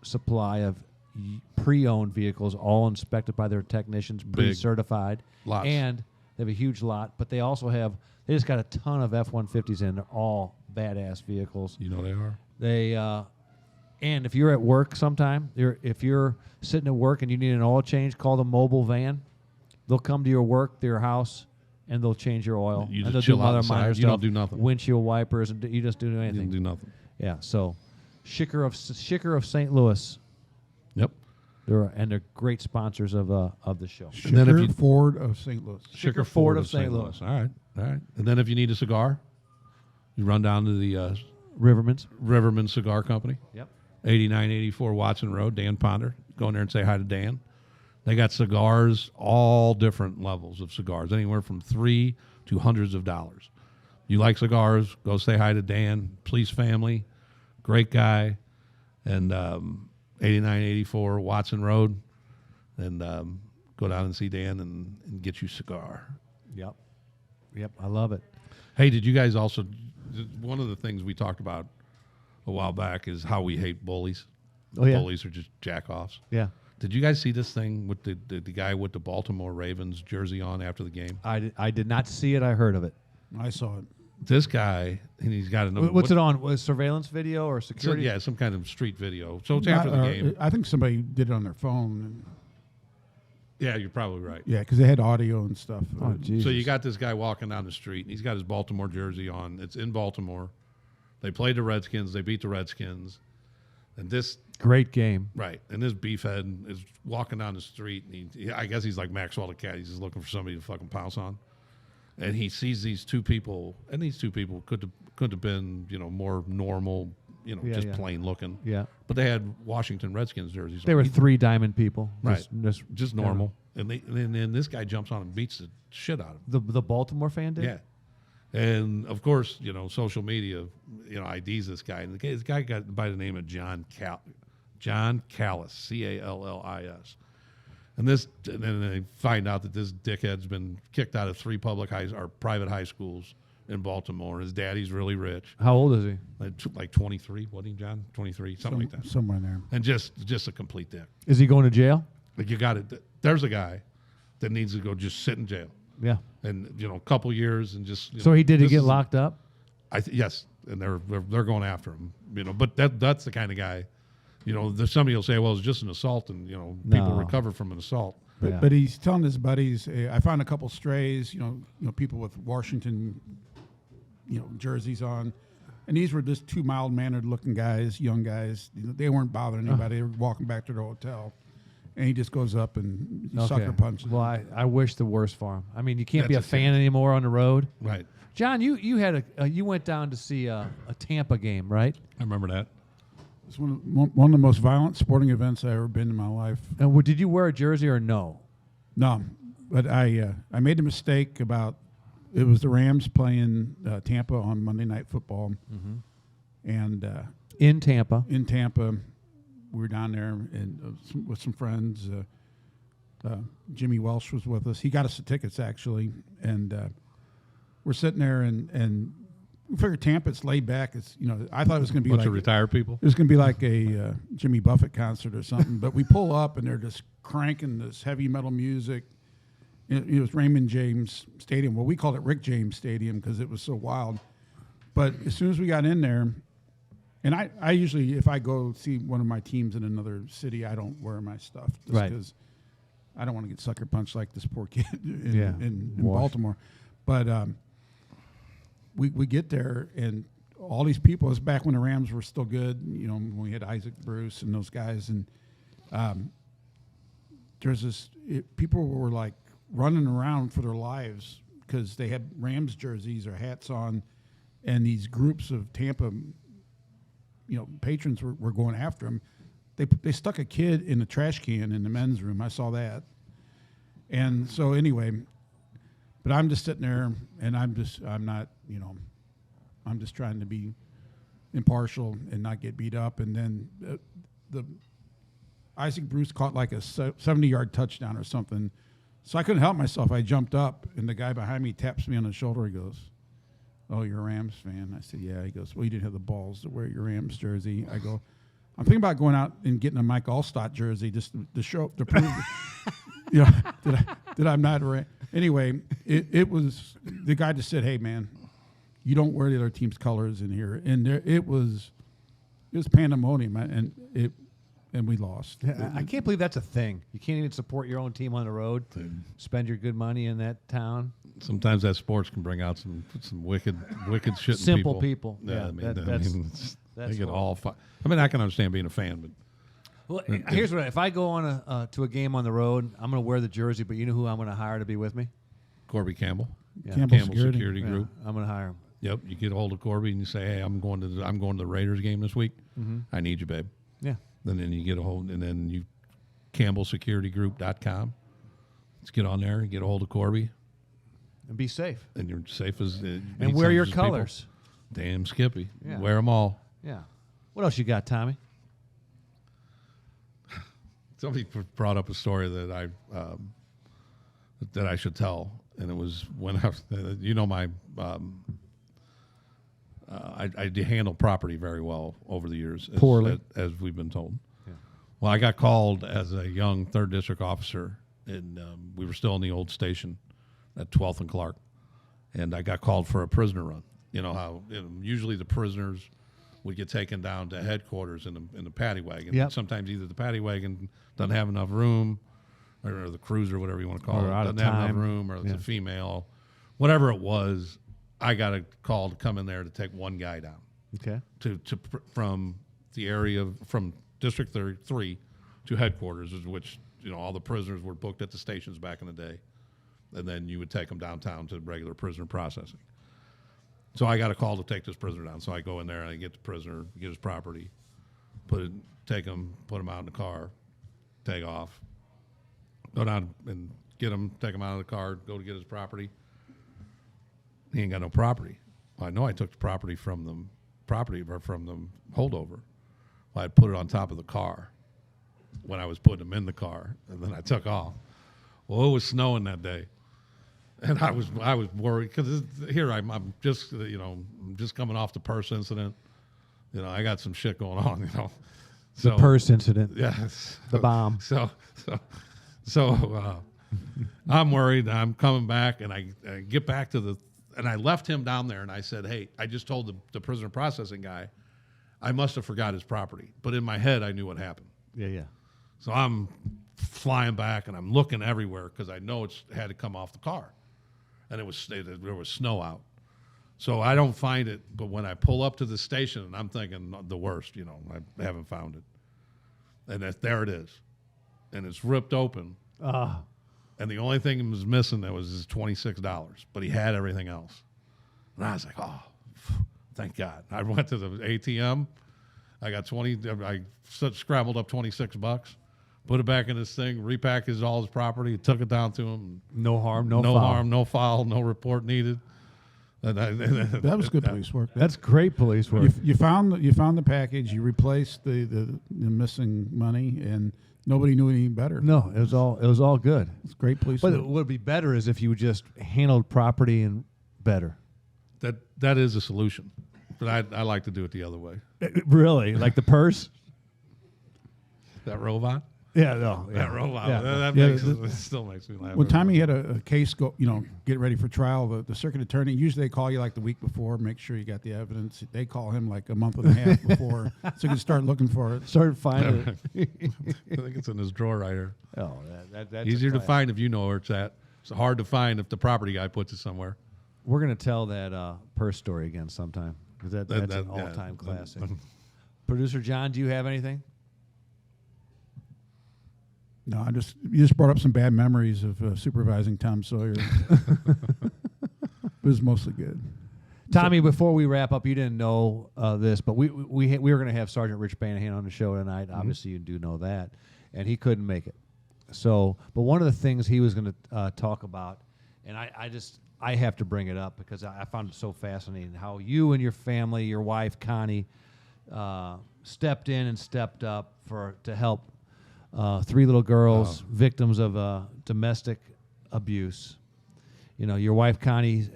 supply of pre-owned vehicles, all inspected by their technicians, pre-certified. Lots. And they have a huge lot, but they also have, they just got a ton of F-150s in. They're all badass vehicles. You know they are. They and if you're at work sometime, if you're sitting at work and you need an oil change, call the mobile van. They'll come to your work, to your house, and they'll change your oil. You and just they'll chill do other outside. minor You stuff, don't do nothing. Windshield wipers, and you just do You anything. didn't do nothing. Yeah. So, Schicker of St. Louis. Yep. They're great sponsors of the show. And then if Schicker you- Ford of St. Louis. Schicker Ford of St. Louis. All right. And then if you need a cigar, you run down to the Riverman's. Riverman Cigar Company. Yep. 8984 Watson Road, Dan Ponder. Go in there and say hi to Dan. They got cigars, all different levels of cigars, anywhere from $3 to hundreds of dollars. You like cigars, go say hi to Dan, Police Family, great guy, and 8984 Watson Road, and go down and see Dan and get you a cigar. Yep. I love it. Hey, did you guys also, one of the things we talked about a while back is how we hate bullies. Oh, yeah. Bullies are just jack-offs. Yeah. Did you guys see this thing with the guy with the Baltimore Ravens jersey on after the game? I did not see it. I heard of it. I saw it. This guy, and he's got another. What's it on? Was surveillance video or security? Yeah, some kind of street video. So it's after the game. I think somebody did it on their phone. Yeah, you're probably right. Yeah, because they had audio and stuff. Oh, Jesus. So you got this guy walking down the street, and he's got his Baltimore jersey on. It's in Baltimore. They played the Redskins. They beat the Redskins. And this, Great game. right, and this beefhead is walking down the street, and I guess he's like Maxwell the Cat. He's just looking for somebody to fucking pounce on. And he sees these two people, and these two people could have been, more normal, Yeah, just yeah. plain looking. Yeah. But they had Washington Redskins jerseys. They on. were 3 diamond people. Right. Just normal. And then this guy jumps on and beats the shit out of him. The Baltimore fan did? Yeah. And of course, social media, IDs this guy. And this guy got by the name of John Callis, Callis. And then they find out that this dickhead's been kicked out of 3 private high schools in Baltimore. His daddy's really rich, How old is he? like 23, wasn't he, John? 23, something like that. Somewhere in there. And just a complete dick. Is he going to jail? Like you got it. There's a guy that needs to go just sit in jail, Yeah. and a couple years and just. So he did this get is- locked up? Yes, and they're going after him. But that's the kind of guy. Somebody will say, well, it's just an assault, and people No. recover from an assault. But, Yeah. but he's telling his buddies, I found a couple strays, people with Washington, jerseys on. And these were just 2 mild-mannered looking guys, young guys. They weren't bothering anybody. They were walking back to their hotel. And he just goes up and sucker punches. Well, I wish the worst for him. I mean, you can't be a That's a fan anymore on the road. Right. John, you had you went down to see a Tampa game, right? I remember that. It's one of the most violent sporting events I've ever been in my life. And did you wear a jersey or no? No, but I made a mistake about it was the Rams playing Tampa on Monday Night Football, and In Tampa. in Tampa we were down there and with some friends. Jimmy Welsh was with us. He got us the tickets actually, and we're sitting there and We figured Tampa, it's laid back. It's I thought it was going to be Bunch like of retired people. it was going to be like a Jimmy Buffett concert or something. But we pull up and they're just cranking this heavy metal music. It was Raymond James Stadium. Well, we called it Rick James Stadium because it was so wild. But as soon as we got in there, and I usually, if I go see one of my teams in another city, I don't wear my stuff. Right. Because I don't want to get sucker punched like this poor kid Yeah. in Baltimore. But we get there, and all these people, it was back when the Rams were still good, when we had Isaac Bruce and those guys. And there's this, people were like running around for their lives because they had Rams jerseys or hats on, and these groups of Tampa patrons were going after him. They stuck a kid in a trash can in the men's room. I saw that. And so anyway, but I'm just sitting there, and I'm just trying to be impartial and not get beat up. And then the Isaac Bruce caught like a 70-yard touchdown or something. So I couldn't help myself. I jumped up, and the guy behind me taps me on the shoulder. He goes, "Oh, you're a Rams fan?" I said, "Yeah." He goes, "Well, you didn't have the balls to wear your Rams jersey." I go, "I'm thinking about going out and getting a Mike Allstott jersey just to show, to prove that I'm not a Ram." Anyway, it was, the guy just said, "Hey, man, you don't wear the other team's colors in here." And it was pandemonium, and we lost. I can't believe that's a thing. You can't even support your own team on the road. Spend your good money in that town. Sometimes that sports can bring out some wicked shit in Simple people. Yeah, Yeah, that's they get all I can understand being a fan, but Well, here's what: if I go on to a game on the road, I'm going to wear the jersey. But you know who I'm going to hire to be with me? Corby Campbell, Yeah. Campbell Campbell Security. Security Group. I'm going to hire him. Yep, you get a hold of Corby and you say, "Hey, I'm going to the Raiders game this week. I need you, babe." Yeah. And then you get a hold, and then you CampbellSecurityGroup.com. Let's get on there and get a hold of Corby, And be safe. and you're safe as And wear your colors. Damn Skippy, Yeah. wear them all. Yeah. What else you got, Tommy? Somebody brought up a story that I should tell, and it was when my I handle property very well over the years, Poorly. as we've been told. Yeah. Well, I got called as a young 3rd District officer, and we were still in the old station at 12th and Clark, and I got called for a prisoner run. You know how usually the prisoners would get taken down to headquarters in the paddy wagon. Yep. Sometimes either the paddy wagon doesn't have enough room, or the cruiser, whatever you want to call Or it, out of doesn't have time. enough room, or it's Yeah. a female, whatever it was. I got a call to come in there to take one guy down Okay. from the area from District 3 to headquarters, which all the prisoners were booked at the stations back in the day, and then you would take them downtown to regular prisoner processing. So I got a call to take this prisoner down. So I go in there and I get the prisoner, get his property, take him, put him out in the car, take off, go down and get him, take him out of the car, go to get his property. He ain't got no property. Well, I know I took the property from the holdover. Well, I put it on top of the car when I was putting him in the car, and then I took off. Well, it was snowing that day, and I was worried because here I'm just I'm just coming off the purse incident. I got some shit going on. The purse incident. Yes. The bomb. So I'm worried. I'm coming back, and I get back to and I left him down there, and I said, "Hey, I just told the prisoner processing guy, I must have forgot his property." But in my head, I knew what happened. Yeah. So I'm flying back, and I'm looking everywhere because I know it had to come off the car, and there was snow out. So I don't find it, but when I pull up to the station, and I'm thinking the worst, I haven't found it, and there it is, and it's ripped open. And the only thing he was missing that was his $26, but he had everything else. And I was like, "Oh, thank God!" I went to the ATM. I got I scrambled up $26, put it back in this thing, repackaged all his property, took it down to him. No harm, no no foul. harm, no foul, no report needed. That was good police work. That's great police work. You found the package. You replaced the missing money, and nobody knew any better. No, it was all good. It's great police But work. what would be better is if you just handled property and better. that is a solution, but I like to do it the other way. Really? Like the purse? That robot. Yeah, no. That robot. Yeah. That Yeah, makes it still makes me laugh. When Tommy had a case go, get ready for trial, the circuit attorney, usually they call you like the week before, make sure you got the evidence. They call him like a month and a half before, so you can start looking for it. Started finding it. I think it's in his drawer right here. Oh, that's Easier a to class. find if you know where it's at. It's hard to find if the property guy puts it somewhere. We're gonna tell that purse story again sometime because that's an yeah, all-time that- classic. Producer John, do you have anything? No, you just brought up some bad memories of supervising Tom Sawyer. It was mostly good. Tommy, before we wrap up, you didn't know this, but we were going to have Sergeant Rich Banahan on the show tonight. Obviously, you do know that, and he couldn't make it. So, but one of the things he was going to talk about, and I have to bring it up because I found it so fascinating how you and your family, your wife Connie, stepped in and stepped up to help 3 little girls, victims of domestic abuse. Your wife Connie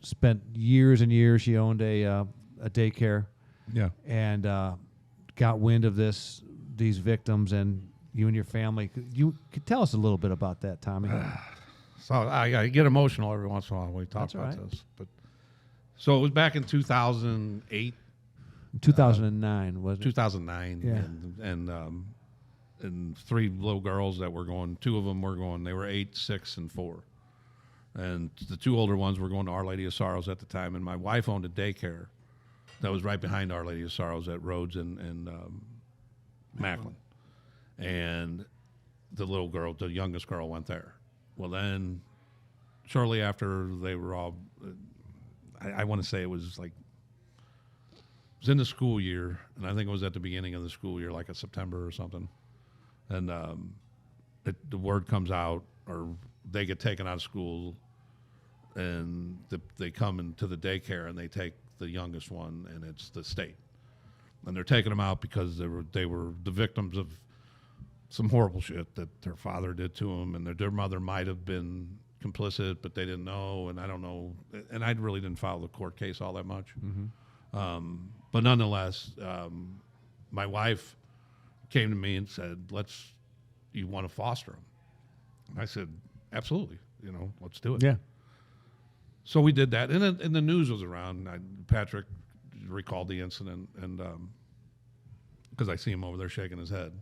spent years and years. She owned a daycare, Yeah. and got wind of these victims, and you and your family. You could tell us a little bit about that, Tommy. So I get emotional every once in a while when we talk That's all about right. this. But so it was back in 2008, 2009 wasn't it? 2009, Yeah. and 3 little girls that were going. 2 of them were going. They were 8, 6, and 4, and the 2 older ones were going to Our Lady of Sorrows at the time. And my wife owned a daycare that was right behind Our Lady of Sorrows at Rhodes and Macklin, and the little girl, the youngest girl, went there. Well, then shortly after they were all, I want to say it was in the school year, and I think it was at the beginning of the school year, like a September or something. And the word comes out, or they get taken out of school, and they come into the daycare, and they take the youngest one, and it's the state. And they're taking them out because they were the victims of some horrible shit that their father did to them, and their mother might have been complicit, but they didn't know, and I don't know. And I really didn't follow the court case all that much. But nonetheless, my wife came to me and said, you want to foster them? And I said, absolutely, let's do it. Yeah. So we did that, and the news was around. Patrick recalled the incident, and because I see him over there shaking his head.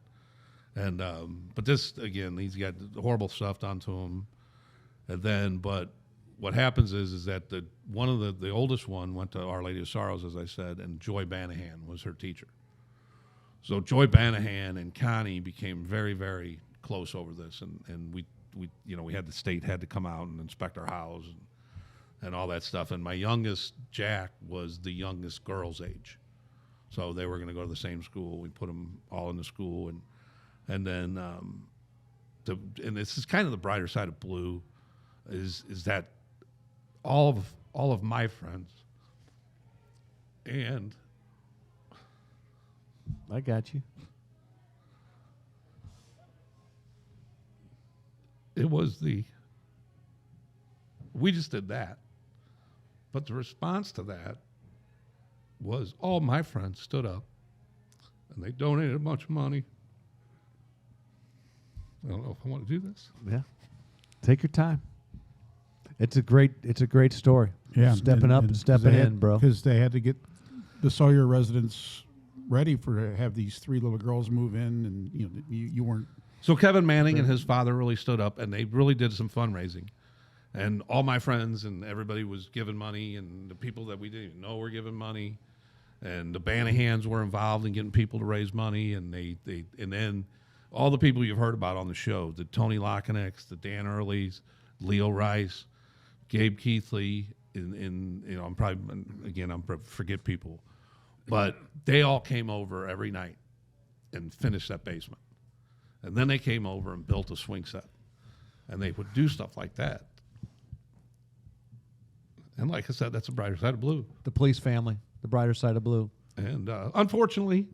And but this, again, he's got horrible stuff done to him. And then, but what happens is that one of the oldest one went to Our Lady of Sorrows, as I said, and Joy Banahan was her teacher. So Joy Banahan and Connie became very, very close over this, and we had the state had to come out and inspect our house and all that stuff. And my youngest, Jack, was the youngest girl's age, so they were going to go to the same school. We put them all in the school, and then and this is kind of the brighter side of blue, is that all of my friends and I got you. We just did that. But the response to that was all my friends stood up and they donated a bunch of money. I don't know if I want to do this. Yeah. Take your time. It's a great story. Yeah, Stepping up and stepping in, bro. Because they had to get the Sawyer residents ready to have these 3 little girls move in, and you weren't. So Kevin Manning and his father really stood up, and they really did some fundraising. And all my friends and everybody was giving money, and the people that we didn't even know were giving money. And the Banahans were involved in getting people to raise money, and and then all the people you've heard about on the show, the Tony Lockenecks, the Dan Earleys, Leo Rice, Gabe Keithley, I'm forget people, but they all came over every night and finished that basement. And then they came over and built a swing set, and they would do stuff like that. And like I said, that's the brighter side of blue. The police family, the brighter side of blue. And unfortunately,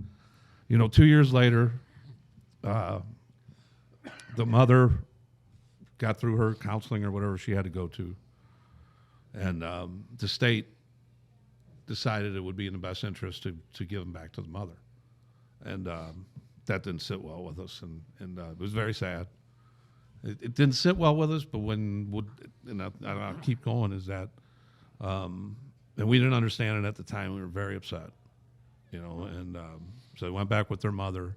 2 years later, the mother got through her counseling or whatever she had to go to. And the state decided it would be in the best interest to give them back to the mother. And that didn't sit well with us, and it was very sad. It didn't sit well with us, but I'll keep going, is that, and we didn't understand it at the time. We were very upset, and so they went back with their mother.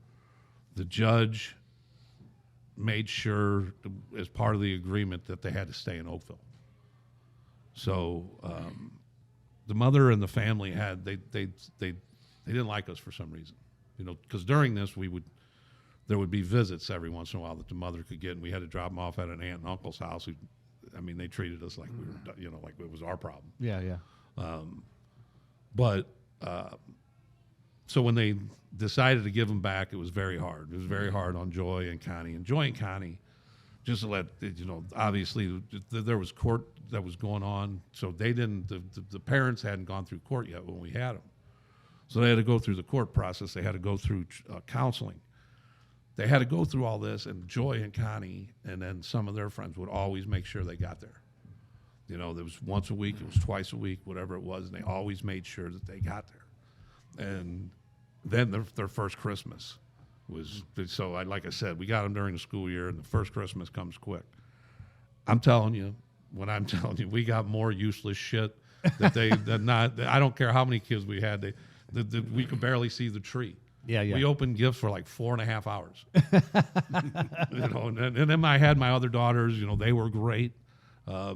The judge made sure, as part of the agreement, that they had to stay in Oakville. So the mother and the family they didn't like us for some reason, because during this there would be visits every once in a while that the mother could get, and we had to drop them off at an aunt and uncle's house. They treated us like we were, like it was our problem. Yeah, yeah. But so when they decided to give them back, it was very hard. It was very hard on Joy and Connie. And Joy and Connie, just to let obviously there was court that was going on, so they didn't. The parents hadn't gone through court yet when we had them, so they had to go through the court process. They had to go through counseling. They had to go through all this, and Joy and Connie, and then some of their friends would always make sure they got there. There was once a week, it was twice a week, whatever it was, and they always made sure that they got there. And then their first Christmas was, so like I said, we got them during the school year, and the first Christmas comes quick. I'm telling you, we got more useless shit I don't care how many kids we had, we could barely see the tree. Yeah, yeah. We opened gifts for like 4.5 hours. And then I had my other daughters, they were great.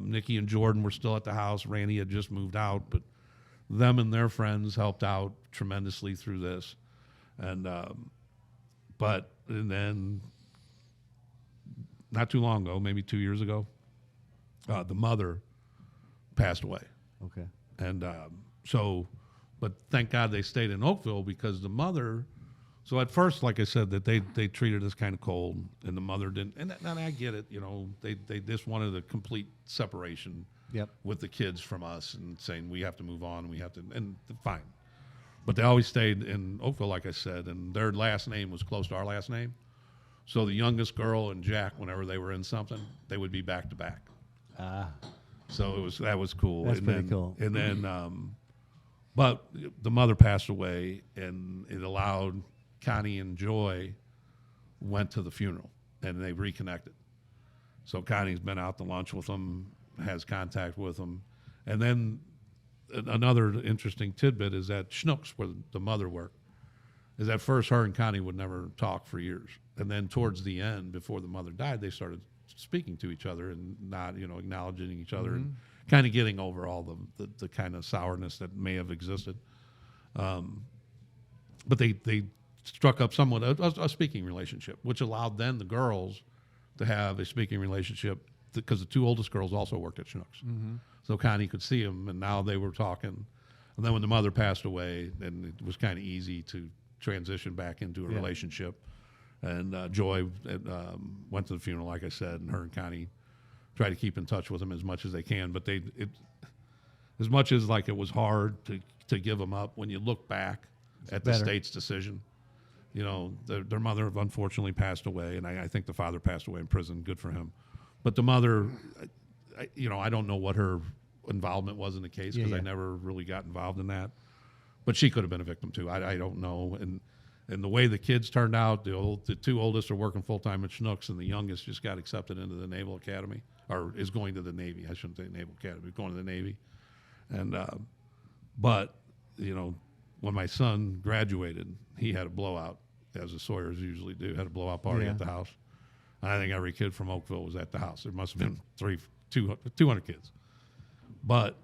Nikki and Jordan were still at the house. Randy had just moved out, but them and their friends helped out tremendously through this. And then not too long ago, maybe 2 years ago, the mother passed away. Okay. And but thank God they stayed in Oakville, because the mother, so at first, like I said, that they treated us kind of cold, and the mother didn't, and I get it, they just wanted a complete separation. Yep. With the kids from us, and saying we have to move on, and fine. But they always stayed in Oakville, like I said, and their last name was close to our last name. So the youngest girl and Jack, whenever they were in something, they would be back to back. So that was cool. That's pretty cool. And then, but the mother passed away, and it allowed Connie and Joy went to the funeral, and they reconnected. So Connie's been out to lunch with them, has contact with them. And then another interesting tidbit is that Schnucks, where the mother worked, is at first her and Connie would never talk for years. And then towards the end, before the mother died, they started speaking to each other and not, acknowledging each other and kind of getting over all the kind of sourness that may have existed. But they struck up somewhat a speaking relationship, which allowed then the girls to have a speaking relationship, because the two oldest girls also worked at Schnucks. So Connie could see them, and now they were talking. And then when the mother passed away, then it was kind of easy to transition back into a relationship. And Joy went to the funeral, like I said, and her and Connie try to keep in touch with them as much as they can. But as much as like it was hard to give them up, when you look back at the state's decision, their mother unfortunately passed away, and I think the father passed away in prison. Good for him. But the mother, I don't know what her involvement was in the case, because I never really got involved in that. But she could have been a victim too. I don't know. And the way the kids turned out, the two oldest are working full time at Schnucks, and the youngest just got accepted into the Naval Academy, or is going to the Navy. I shouldn't say Naval Academy, going to the Navy. And but when my son graduated, he had a blowout, as the Sawyers usually do. Had a blowout party at the house. And I think every kid from Oakville was at the house. There must have been 200 kids. But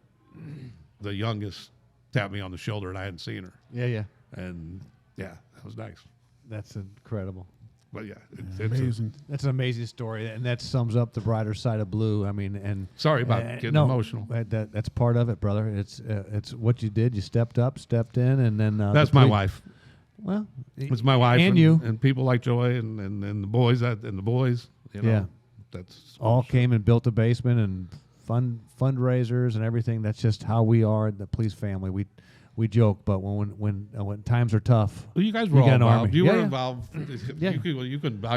the youngest tapped me on the shoulder, and I hadn't seen her. Yeah, yeah. And that was nice. That's incredible. But it's Amazing. That's an amazing story, and that sums up the brighter side of blue. And sorry about getting emotional. That's part of it, brother. It's what you did. You stepped in, and then that's my wife. Well, it's my wife and you and people like Joy and the boys that's all came and built a basement and fundraisers and everything. That's just how we are, the police family. we joke, but when times are tough, Well, you guys were You all got an army. involved. You Yeah, were yeah. involved. Yeah.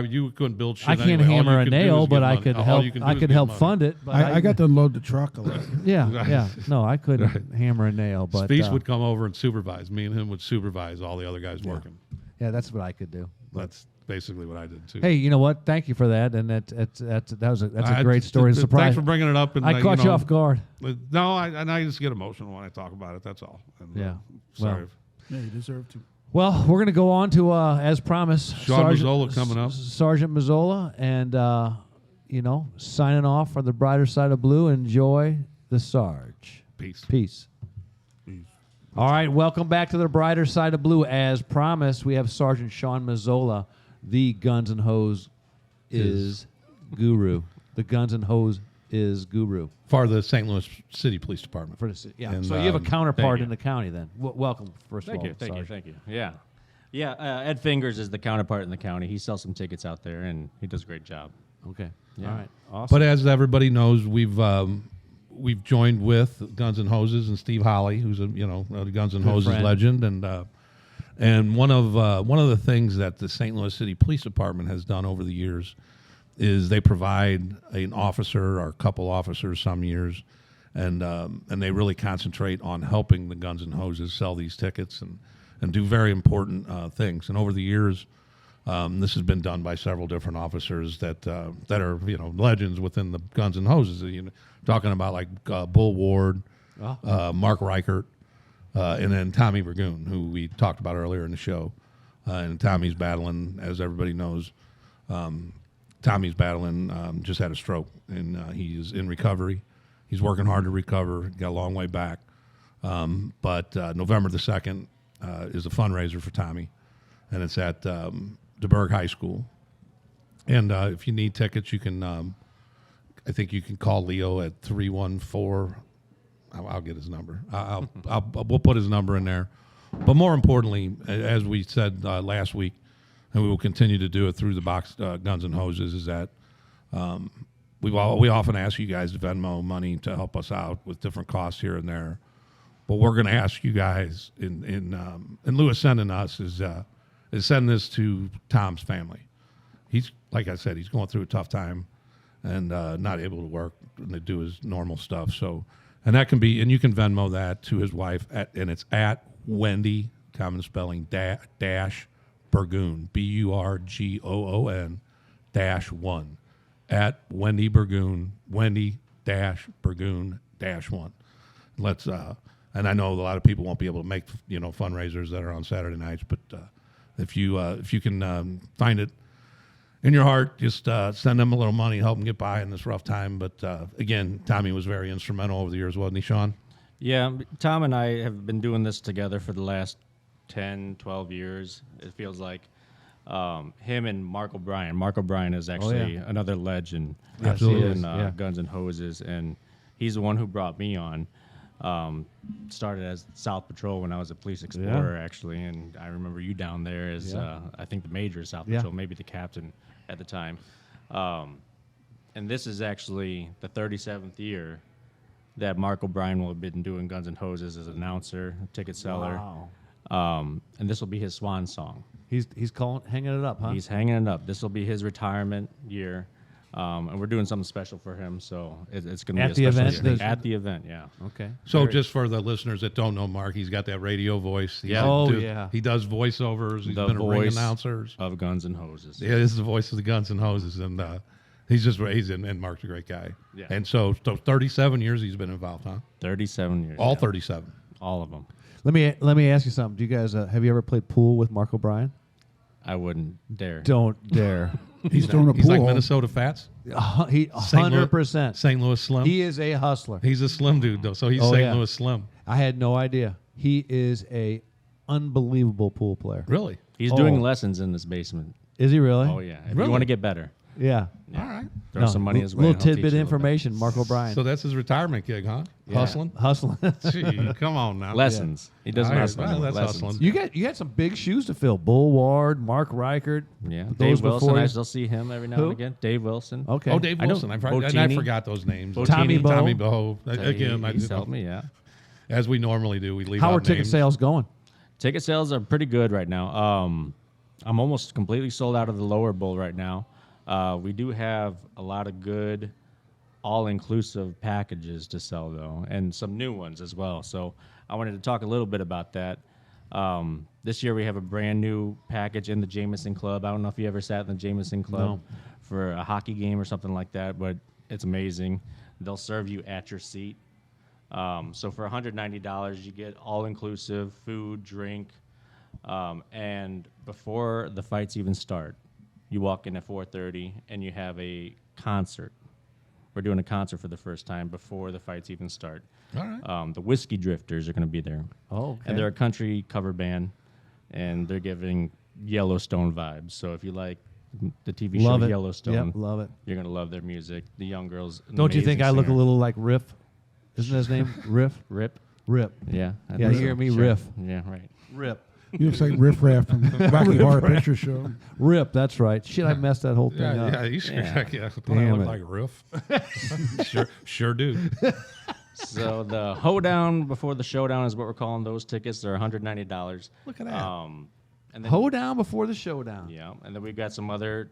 You couldn't build shit. I can't anyway. All hammer you a can do is nail, give but I money. could All help. you can do I is could give help money. fund it. But I got to unload the truck a little. yeah. No, I couldn't hammer a nail, but Speech would come over and supervise. Me and him would supervise all the other guys working. yeah, that's what I could do. That's basically what I did too. Hey, you know what? Thank you for that, and that's a great just- story. Thanks Surprise! for bringing it up. And I caught you know, off guard. No, I just get emotional when I talk about it. That's all. And, Yeah. sorry. Well, Yeah, you deserve to. Well, we're going to go on to, as promised, Sean Mazzola coming up. Sergeant Mazzola, and, signing off from the brighter side of blue. Enjoy the Sarge. Peace. Peace. All right, welcome back to the brighter side of blue. As promised, we have Sergeant Sean Mazzola, the Guns and Hose is guru. The Guns and Hose is guru. For the St. Louis City Police Department. For the, yeah. And, So you have a thank counterpart you. in the county then. Welcome, first Thank of all. you, thank you, Sergeant. thank you. Yeah. Yeah, Ed Fingers is the counterpart in the county. He sells some tickets out there, and he does a great job. Okay. Yeah. All right. Awesome. But as everybody knows, we've joined with Guns and Hoses and Steve Holly, who's a Guns and Good Hoses friend. legend, and one of the things that the St. Louis City Police Department has done over the years is they provide an officer or a couple officers some years, and they really concentrate on helping the Guns and Hoses sell these tickets and do very important things. And over the years, this has been done by several different officers that are legends within the Guns and Hoses. Talking about like Bull Ward, Mark Reichert, and then Tommy Burgoon, who we talked about earlier in the show. And Tommy's battling, as everybody knows. Just had a stroke, and he's in recovery. He's working hard to recover. Got a long way back. But November the 2nd is a fundraiser for Tommy, and it's at DeBerg High School. And if you need tickets, you can, I think you can call Leo at 314. I'll get his number. We'll put his number in there. But more importantly, as we said last week, and we will continue to do it through the box Guns and Hoses, is that we often ask you guys to Venmo money to help us out with different costs here and there. But we're going to ask you guys in lieu of sending us is send this to Tom's family. He's, like I said, he's going through a tough time and not able to work and to do his normal stuff. So, and that can be, and you can Venmo that to his wife and it's at Wendy, common spelling dash Burgoon, BURGOON -1 at Wendy Burgoon, Wendy Burgoon -1. Let's and I know a lot of people won't be able to make fundraisers that are on Saturday nights, but if you can find it in your heart, just send them a little money, help them get by in this rough time. But again, Tommy was very instrumental over the years, wasn't he, Sean? Yeah, Tom and I have been doing this together for the last 10, 12 years. It feels like him and Mark O'Brien. Mark O'Brien is actually another legend Absolutely. in Guns and Hoses, and he's the one who brought me on. Started as South Patrol when I was a police explorer, actually, and I remember you down there as I think the major of South Patrol, maybe the captain at the time. And this is actually the 37th year that Mark O'Brien will have been doing Guns and Hoses as an announcer, ticket seller. Wow. And this will be his swan song. He's hanging it up, huh? He's hanging it up. This will be his retirement year. And we're doing something special for him, so it's going to At be the a special event? year. At the event, yeah. Okay. So just for the listeners that don't know Mark, he's got that radio voice. Yeah. He does voiceovers. He's The been a ring voice announcers. of Guns and Hoses. Yeah, this is the voice of the Guns and Hoses, and and Mark's a great guy. Yeah. And so 37 years he's been involved, huh? 37 years. All yeah. 37. All of them. Let me ask you something. Do you guys have you ever played pool with Mark O'Brien? I wouldn't dare. Don't dare. He's throwing a He's pool. like Minnesota Fats. He 100%. St. Louis Slim. He is a hustler. He's a slim dude though, so he's Oh, St. yeah. Louis Slim. I had no idea. He is a unbelievable pool player. Really? He's Oh. doing lessons in this basement. Is he really? Oh, yeah. If Really? you want to get better, Yeah. yeah. All right. Throw some money his way. Little and he'll teach tidbit you a little bit. information. Mark O'Brien. So that's his retirement gig, huh? Yeah. Hustling. Hustling. Gee, come on now. Lessons. He doesn't All right, hustle well, anymore. that's Lessons. hustling. you got some big shoes to fill. Bull Ward, Mark Reichert. Yeah. Those Dave Wilson. before I you. still see him every now Who? and again. Dave Wilson. Okay. Oh, Dave I know Wilson. I Botini. forgot those names. Botini. Tommy Bo. Tommy Bo. Again, I he's just helped me, yeah. as we normally do, we leave How out are ticket names. sales going? Ticket sales are pretty good right now. I'm almost completely sold out of the lower bowl right now. We do have a lot of good all-inclusive packages to sell, though, and some new ones as well. So I wanted to talk a little bit about that. This year we have a brand new package in the Jameson Club. I don't know if you ever sat in the Jameson Club for a hockey game or something like that, but it's amazing. They'll serve you at your seat. So for $190, you get all-inclusive food, drink, and before the fights even start, you walk in at 4:30 and you have a concert. We're doing a concert for the first time before the fights even start. All right. The Whiskey Drifters are going to be there. Oh, okay. And they're a country cover band, and they're giving Yellowstone vibes. So if you like the TV Love show it. Yellowstone, Yep, love it. you're going to love their music. The young girls. an Don't you think amazing I look a singer. little like Riff? Isn't his name Riff? Rip? Rip. Yeah. I Yeah, think you hear me, Sure. Riff. Yeah, right. Rip. You look like Riff Raff from Rocky Horror Picture Show. Rip, that's right. Shit, I messed that whole thing up. Yeah, you sure. Yeah. Yeah. Damn I look it. like a roof. sure do. So the hoedown before the showdown is what we're calling those tickets. They're $190. Look at that. And then, Hoedown before the showdown. yeah, and then we've got some other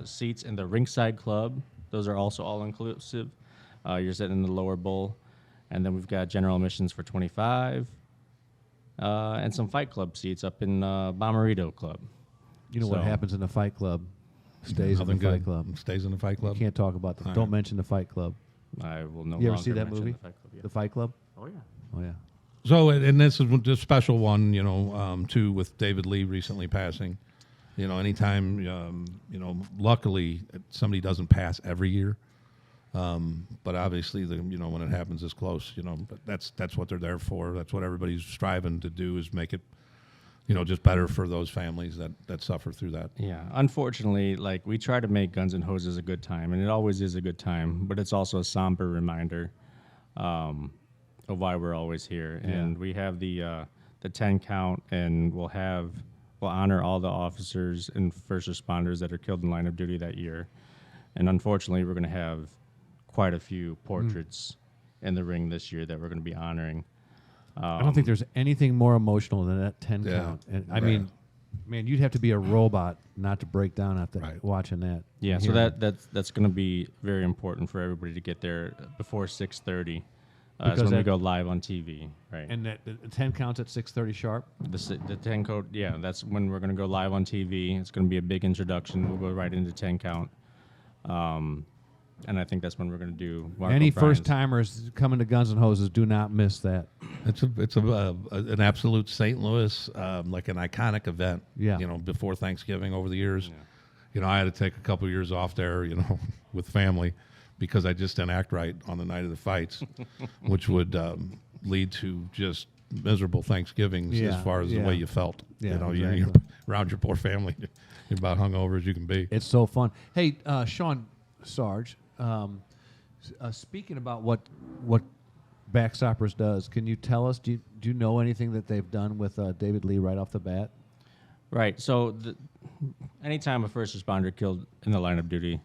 seats in the ringside club. Those are also all inclusive. You're sitting in the lower bowl, and then we've got general admissions for $25, and some Fight Club seats up in Bommarito Club. You know what So- happens in the Fight Club stays in the Nothing Fight good. Club. Stays in the Fight Club. You can't talk about that. All Don't right. mention the Fight Club. I will no You ever longer see that mention movie? The Fight Club. Yeah. The Fight Club? Oh yeah. Oh yeah. So, and this is a special one, too, with David Lee recently passing. Anytime, luckily somebody doesn't pass every year. But obviously, when it happens this close, but that's what they're there for. That's what everybody's striving to do, is make it, just better for those families that suffer through that. Yeah, unfortunately, like, we try to make Guns and Hoses a good time, and it always is a good time, but it's also a somber reminder of why we're always here. Yeah. And we have the 10 count, and we'll honor all the officers and first responders that are killed in line of duty that year. And unfortunately, we're going to have quite a few portraits in the ring this year that we're going to be honoring. I don't think there's anything more emotional than that 10 Yeah. count. And I Right. mean, man, you'd have to be a robot not to break down after Right. watching that. Yeah, and so hearing that's going to be very important for everybody to get there before 6:30. That's Because when we that- go live on TV, right? And that the 10 counts at 6:30 sharp. The 10 code, yeah, that's when we're going to go live on TV. It's going to be a big introduction. We'll go right into 10 count. And I think that's when we're going to do Mark Any O'Brien's. first timers coming to Guns and Hoses, do not miss that. It's an absolute St. Louis, like an iconic event. Yeah. Before Thanksgiving over the years, I had to take a couple years off there, with family, because I just didn't act right on the night of the fights, which would lead to just miserable Thanksgivings Yeah, as far as yeah. the way you felt. Yeah, You're exactly. around your poor family, you're about hungover as you can be. It's so fun. Hey, Sean Sarge, speaking about what Backstoppers does, can you tell us? Do you know anything that they've done with David Lee right off the bat? Right. So anytime a first responder killed in the line of duty,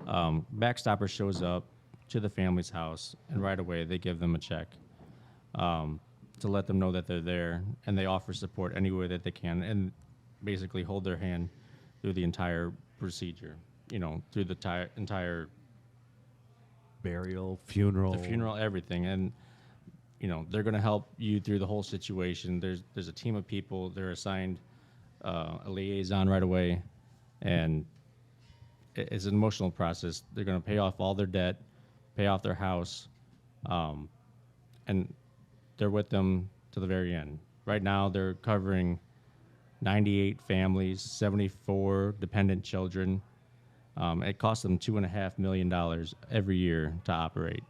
Backstopper shows up to the family's house, and right away they give them a check to let them know that they're there, and they offer support any way that they can, and basically hold their hand through the entire procedure. Through the entire Burial, funeral. the funeral, everything, and they're going to help you through the whole situation. There's a team of people. They're assigned a liaison right away, and it's an emotional process. They're going to pay off all their debt, pay off their house, and they're with them to the very end. Right now, they're covering 98 families, 74 dependent children. It costs them $2.5 million every year to operate.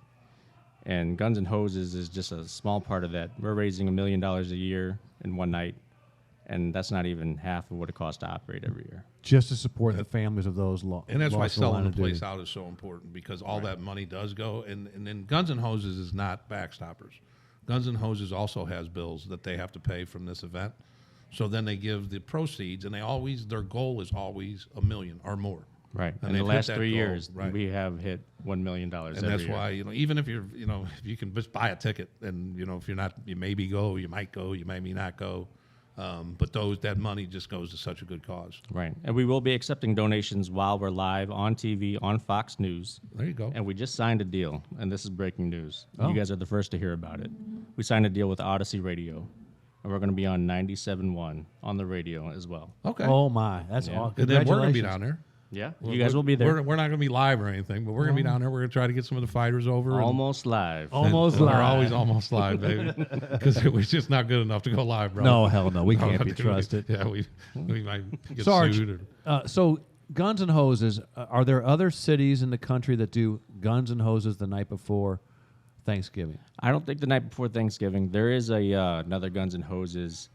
And Guns and Hoses is just a small part of that. We're raising $1 million a year in one night, and that's not even half of what it costs to operate every year. Just to support the families of those lost. And that's why lost in the line selling of the place duty. out is so important, because all that money does go. And then Guns and Hoses is not Backstoppers. Guns and Hoses also has bills that they have to pay from this event. So then they give the proceeds, and their goal is always $1 million or more. Right. And In the they've hit last that 3 goal, years, right. we have hit $1 million. And that's why, even if you're, if you can just buy a ticket and, if you're not, you maybe go, you might go, you maybe not go. But that money just goes to such a good cause. Right. And we will be accepting donations while we're live on TV on Fox News. There you go. And we just signed a deal, and this is breaking news. Oh. You guys are the first to hear about it. We signed a deal with Odyssey Radio, and we're going to be on 97.1 on the radio as well. Okay. Oh my, that's Yeah. all. And then we're going to be Congratulations. down there. Yeah, you guys will be there. We're not going to be live or anything, but we're going to be down there. We're going to try to get some of the fighters over. Almost live. Almost and live. We're always almost live, baby, because it was just not good enough to go live, bro. No, hell no. We No, can't be dude, trusted. Yeah, we might get Sarge, sued. Or, so Guns and Hoses, are there other cities in the country that do Guns and Hoses the night before Thanksgiving? I don't think the night before Thanksgiving. There is another Guns and Hoses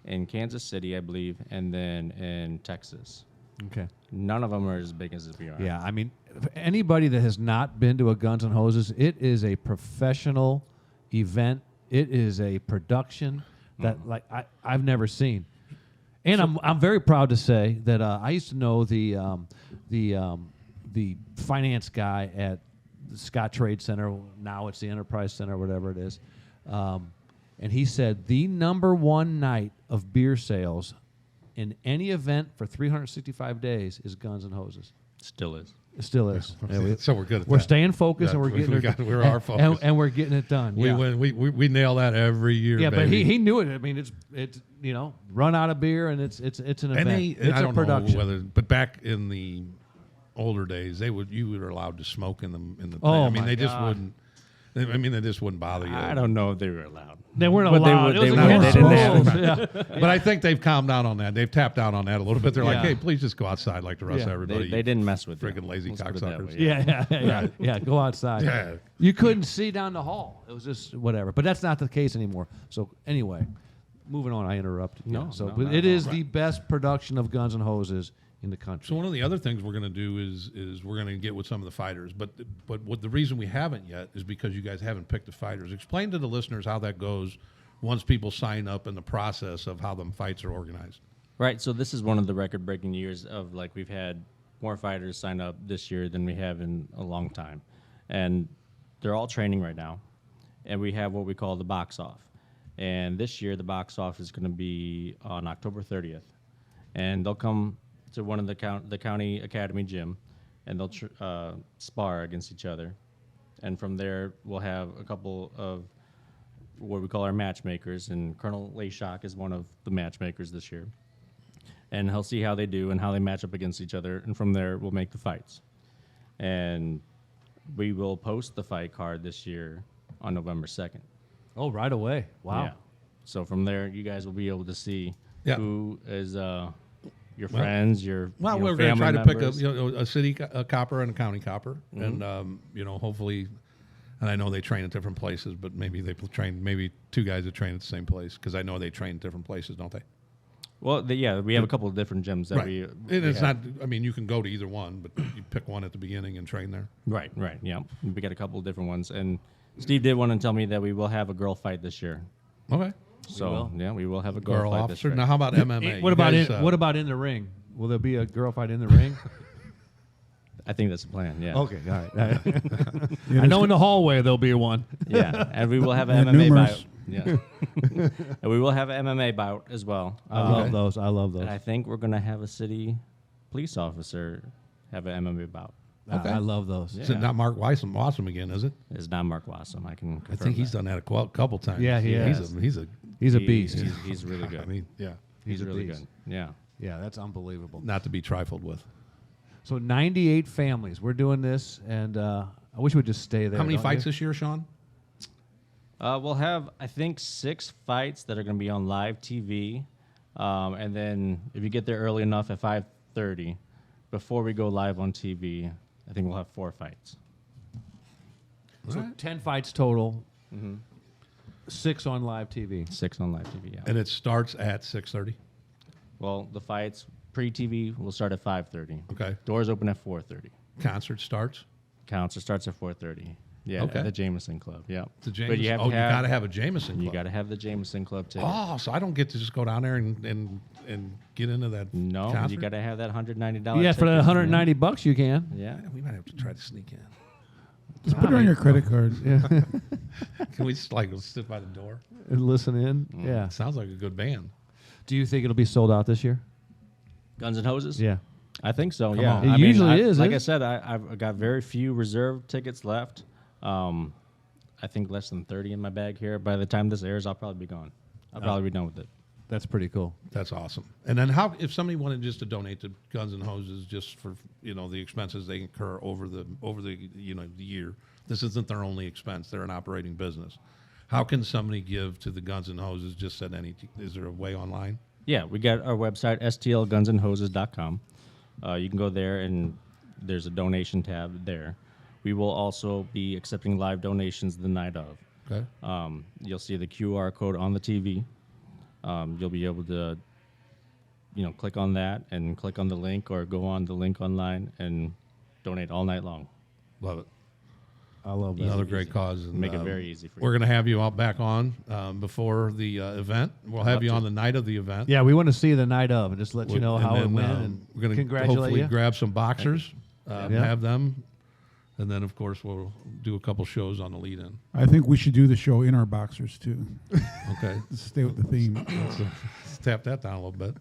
in Kansas City, I believe, and then in Texas. Okay. None of them are as big as we are. Yeah, I mean, if anybody that has not been to a Guns and Hoses, it is a professional event. It is a production that I've never seen. And I'm very proud to say that I used to know the finance guy at the Scott Trade Center. Now it's the Enterprise Center, whatever it is. And he said the number one night of beer sales in any event for 365 days is Guns and Hoses. Still is. It still is. Yeah, so we're good at we're that. staying focused, Yeah, and we're getting we're our focus. and we're getting it done. We yeah. win. We nail that every year. Yeah, but baby. he knew it. I mean, it's run out of beer, and it's an event. It's I a don't production. know whether, but back in the older days, you were allowed to smoke in the. Oh, I mean, my they just God. wouldn't. I mean, they just wouldn't bother you. I don't know if they were allowed. They weren't But they allowed. would- It was they against didn't the have rules. it. Yeah. But I think they've calmed down on that. They've tapped down on that a little bit. They're like, Yeah. hey, please just go outside like the rest of Yeah. everybody. They didn't mess with you. Freaking lazy Let's put it that cocksuckers. way, Yeah. Go outside. Yeah. You couldn't see down the hall. It was just whatever. But that's not the case anymore. So anyway, moving on. I interrupted. No, Yeah, so no, but not it at is all. the best production of Guns and Hoses in the country. So one of the other things we're going to do is we're going to get with some of the fighters, but what the reason we haven't yet is because you guys haven't picked the fighters. Explain to the listeners how that goes once people sign up in the process of how them fights are organized. Right. So this is one of the record-breaking years of we've had more fighters sign up this year than we have in a long time, and they're all training right now, and we have what we call the box off, and this year the box off is going to be on October 30th, and they'll come to one of the county academy gym, and they'll spar against each other, and from there we'll have a couple of what we call our matchmakers, and Colonel Layshock is one of the matchmakers this year, and he'll see how they do and how they match up against each other, and from there we'll make the fights, and we will post the fight card this year on November 2nd. Oh, right away. Wow. Yeah. So from there, you guys will be able to see Yeah. who is your friends, your Well, you know, we're going to try family to members. pick a city copper and a county copper, and hopefully, and I know they train at different places, but maybe they train two guys that train at the same place because I know they train at different places, don't they? Well, we have a couple of different gyms that we And it's have. not. I mean, you can go to either one, but you pick one at the beginning and train there. Right, yeah. We got a couple of different ones, and Steve did want to tell me that we will have a girl fight this year. Okay. So yeah, we will have a Girl fight officer. this Now, year. how about MMA? What You about guys, what about in the ring? Will there be a girl fight in the ring? I think that's the plan. Yeah. Okay, all right. I know in the hallway there'll be one. Yeah, and we will have an Yeah, MMA numerous. bout. Yeah, and we will have an MMA bout as well. I love those. I love those. And I think we're gonna have a city police officer have an MMA bout. Okay. I love those. Is it not Mark Wassum again? Is it? It's not Mark Wassum. I can. I think he's done that a couple times. Yeah, he has. He's a He's a beast. He's really good. I mean, yeah, he's a really beast. good. Yeah. Yeah, that's unbelievable. not to be trifled with. So 98 families. We're doing this, and I wish we'd just stay there. How many don't fights you? this year, Sean? We'll have, I think, 6 fights that are going to be on live TV, and then if you get there early enough at 5:30, before we go live on TV, I think we'll have 4 fights. So 10 fights total. 6 on live TV. 6 on live TV. Yeah. And it starts at 6:30. Well, the fights pre-TV will start at 5:30. Okay. Doors open at 4:30. Concert starts. Concert starts at 4:30. Yeah, Okay. at the Jameson Club. Yeah. The Jameson. But you have you to have, got to have a Jameson Club. You got to have the Jameson Club ticket. Oh, so I don't get to just go down there and get into that. No, concert? you got to have that $190. Yeah, for that ticket. $190 you can. Yeah. We might have to try to sneak in. Just put it on your credit card. Can we just like sit by the door? And listen in. Yeah. It sounds like a good band. Do you think it'll be sold out this year? Guns N' Hoses? Yeah. I think so. Come yeah, on. It I mean, usually is, Like isn't I it? said, I've got very few reserved tickets left. I think less than 30 in my bag here. By the time this airs, I'll probably be gone. I'll probably be done with it. That's pretty cool. That's awesome. And then how if somebody wanted just to donate to Guns N' Hoses just for the expenses they incur over the the year. This isn't their only expense. They're an operating business. How can somebody give to the Guns N' Hoses? Just said any. Is there a way online? Yeah, we got our website, stlgunsandhoses.com. You can go there, and there's a donation tab there. We will also be accepting live donations the night of. Okay. You'll see the QR code on the TV. You'll be able to, click on that and click on the link or go on the link online and donate all night long. Love it. I love that. Another great cause. And, Make it very easy for you. We're going to have you all back on before the event. We'll have you on the night of the event. Yeah, we want to see you the night of and just let you know And how it then, went and we're going to congratulate hopefully you. grab some boxers, Yeah. have them, and then of course we'll do a couple shows on the lead-in. I think we should do the show in our boxers too. Okay, Let's stay with the theme. let's tap that down a little bit.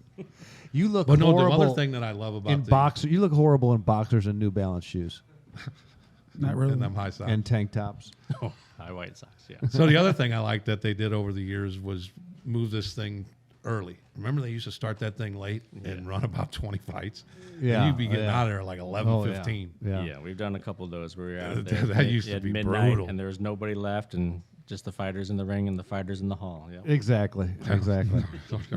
You look But no, the horrible other thing that I love about in these- boxer. You look horrible in boxers and New Balance shoes Not really. and them high socks. and tank tops. High White Sox, yeah. So the other thing I like that they did over the years was move this thing early. Remember they used to start that thing late and run about 20 fights? Yeah, And you'd be getting yeah. out of there like 11, Oh, yeah. 15. Yeah. Yeah, we've done a couple of those where we were That- out there that used to at be midnight brutal. and there was nobody left and just the fighters in the ring and the fighters in the hall. Yeah. Exactly. Exactly.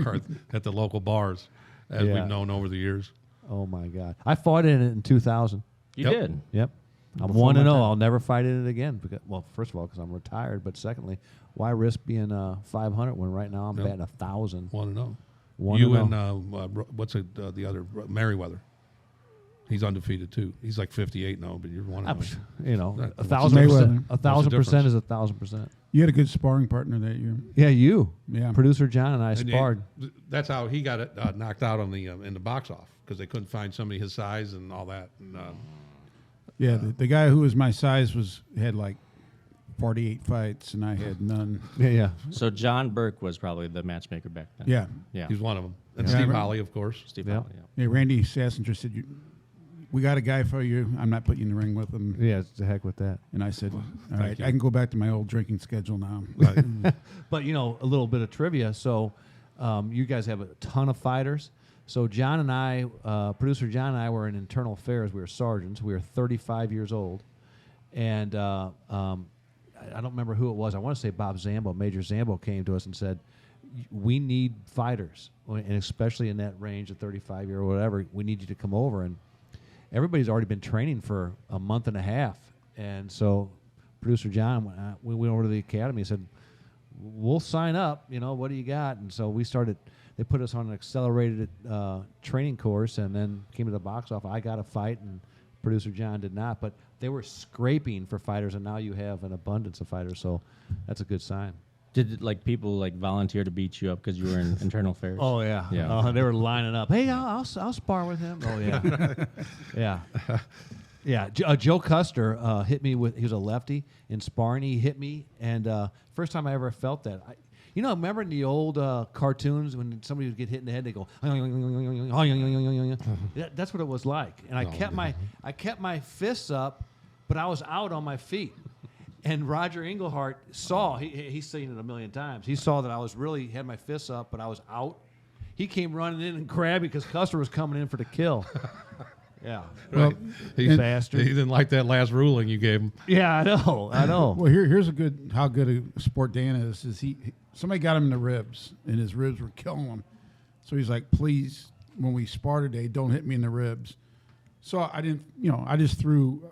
Or at the local bars, as Yeah. we've known over the years. Oh my God! I fought in it in 2000. You Yep. did. Yep. I'm Before 1-0. my time. I'll never fight in it again. Because, well, first of all, because I'm retired. But secondly, why risk being 500 when right now I'm Yep. batting 1,000? 1-0. 1-0. You and what's the other Merriweather? He's undefeated too. He's like 58 now, but you're 1-0. You know, That- 1,000%. Mayweather. 1,000% difference? is 1,000%. You had a good sparring partner that year. Yeah, you. Yeah. Producer John and I And sparred. that's how he got it knocked out on the in the box off because they couldn't find somebody his size and all that. And, Yeah, the guy who was my size had like 48 fights, and I had none. Yeah, yeah. So John Burke was probably the matchmaker back then. Yeah. Yeah. he's one of them. And Yeah. Steve Yeah. Holly, of course. Steve Yeah. Howell, yeah. Yeah, Randy Sassinger said, we got a guy for you. I'm not putting you in the ring with him. Yeah, it's the heck with that. And I said, all right, you. I can go back to my old drinking schedule now. But, you know, a little bit of trivia. So you guys have a ton of fighters. So John and I, producer John and I were in internal affairs. We were sergeants. We were 35 years old. And I don't remember who it was. I want to say Bob Zambo, Major Zambo came to us and said, we need fighters. And especially in that range of 35 year or whatever, we need you to come over. And everybody's already been training for a month and a half. And so producer John, we went over to the academy and said, we'll sign up, you know, what do you got? And so we started, they put us on an accelerated training course and then came to the box office. I got a fight and producer John did not, but they were scraping for fighters and now you have an abundance of fighters. So that's a good sign. Did people volunteer to beat you up because you were in internal affairs? Oh yeah, Yeah. They were lining up. Hey, I'll spar with him. Oh yeah, yeah, yeah. Joe Custer hit me with. He was a lefty in sparring. He hit me, and first time I ever felt that. Remember in the old cartoons when somebody would get hit in the head, they go. That's what it was like. And I kept my fists up, but I was out on my feet. And Roger Englehart saw, he's seen it a million times. He saw that I was really had my fists up, but I was out. He came running in and grabbed me because Custer was coming in for the kill. Yeah. Right. Well, bastard. He didn't like that last ruling you gave him. Yeah, I know. Well, here's how good a sport Dan is. Somebody got him in the ribs, and his ribs were killing him. So he's like, please, when we spar today, don't hit me in the ribs. So I didn't, I just threw,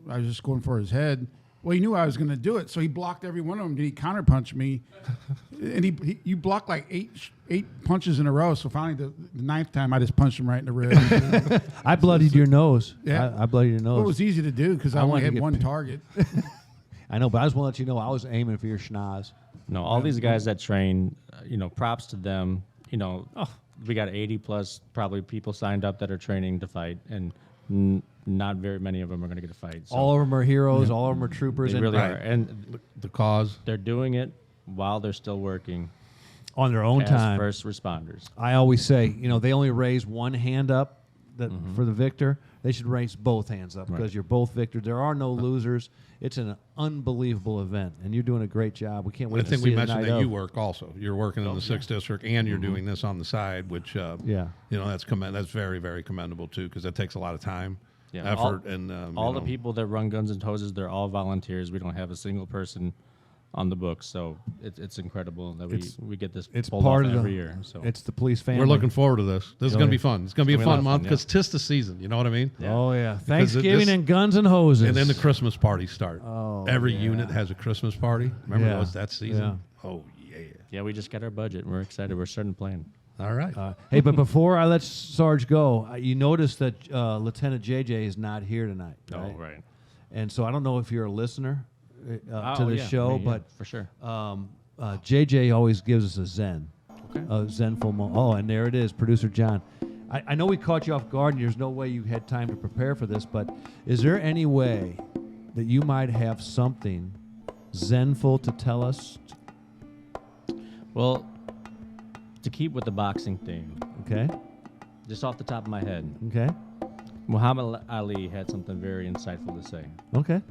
I was just going for his head. Well, he knew I was going to do it, so he blocked every one of them. Then he counterpunched me, and you blocked like eight punches in a row. So finally, the ninth time, I just punched him right in the rib. I bloodied your nose. Yeah. I bloodied your nose. Well, it was easy to do because I only wanted to had get one pi- target. I know, but I just want to let you know I was aiming for your schnoz. No, all these guys that train, props to them. We got 80 plus probably people signed up that are training to fight, and not very many of them are going to get a fight. So All of them are heroes. All of them are troopers. they and really are, and The cause. they're doing it while they're still working on their own as time. first responders. I always say, they only raise one hand up for the victor. They should raise both hands up because you're both victors. There are no losers. It's an unbelievable event, and you're doing a great job. We can't wait I to think see we the mentioned night that of. you work also. You're working in the 6th district, and you're doing this on the side, which that's that's very, very commendable too, because that takes a lot of time, effort, and all the people that run Guns and Hoses, they're all volunteers. We don't have a single person on the books, so it's incredible that we get this It's pulled part off of every year. So It's the police family. We're looking forward to this. This is going to be fun. It's going to be a gonna be a fun lot of month fun, because 'tis the season. You know what I mean? Oh yeah, Because Thanksgiving and guns and hoses. And then the Christmas parties start. Oh, Every yeah. unit has a Christmas party. Remember Yeah. those that season? Yeah. Oh yeah. yeah, we just got our budget. And we're excited. We're starting planning. All right. Hey, but before I let Sarge go, you notice that Lieutenant JJ is not here tonight. Right? Oh, right. And so I don't know if you're a listener to Oh, the yeah, show, me, yeah, but for sure. JJ always gives us a Zen. Okay. A Zenful moment. Oh, and there it is, Producer John. I know we caught you off guard, and there's no way you had time to prepare for this, but is there any way that you might have something Zenful to tell us? Well, to keep with the boxing theme, Okay, just off the top of my head, okay, Muhammad Ali had something very insightful to say. okay.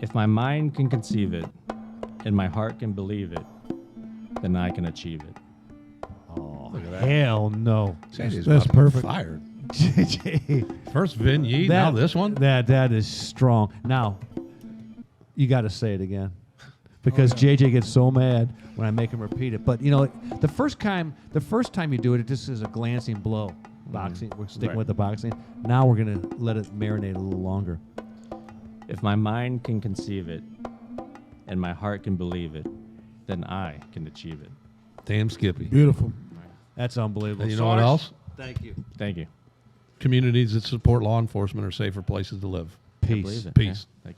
If my mind can conceive it and my heart can believe it, then I can achieve it. Oh, hell no. JJ's That's about to get perfect. Fired. JJ. First Vin Yi, now this one. That is strong. Now, you got to say it again, because JJ gets so mad when I make him repeat it. But the first time you do it, it just is a glancing blow. Boxing, we're sticking Right. with the boxing. Now we're gonna let it marinate a little longer. If my mind can conceive it and my heart can believe it, then I can achieve it. Damn Skippy. Beautiful. That's unbelievable. And you know what Sarge, else? Thank you. Thank you. Communities that support law enforcement are safer places to live. Peace. Believe it. Peace. Yeah. Thank you.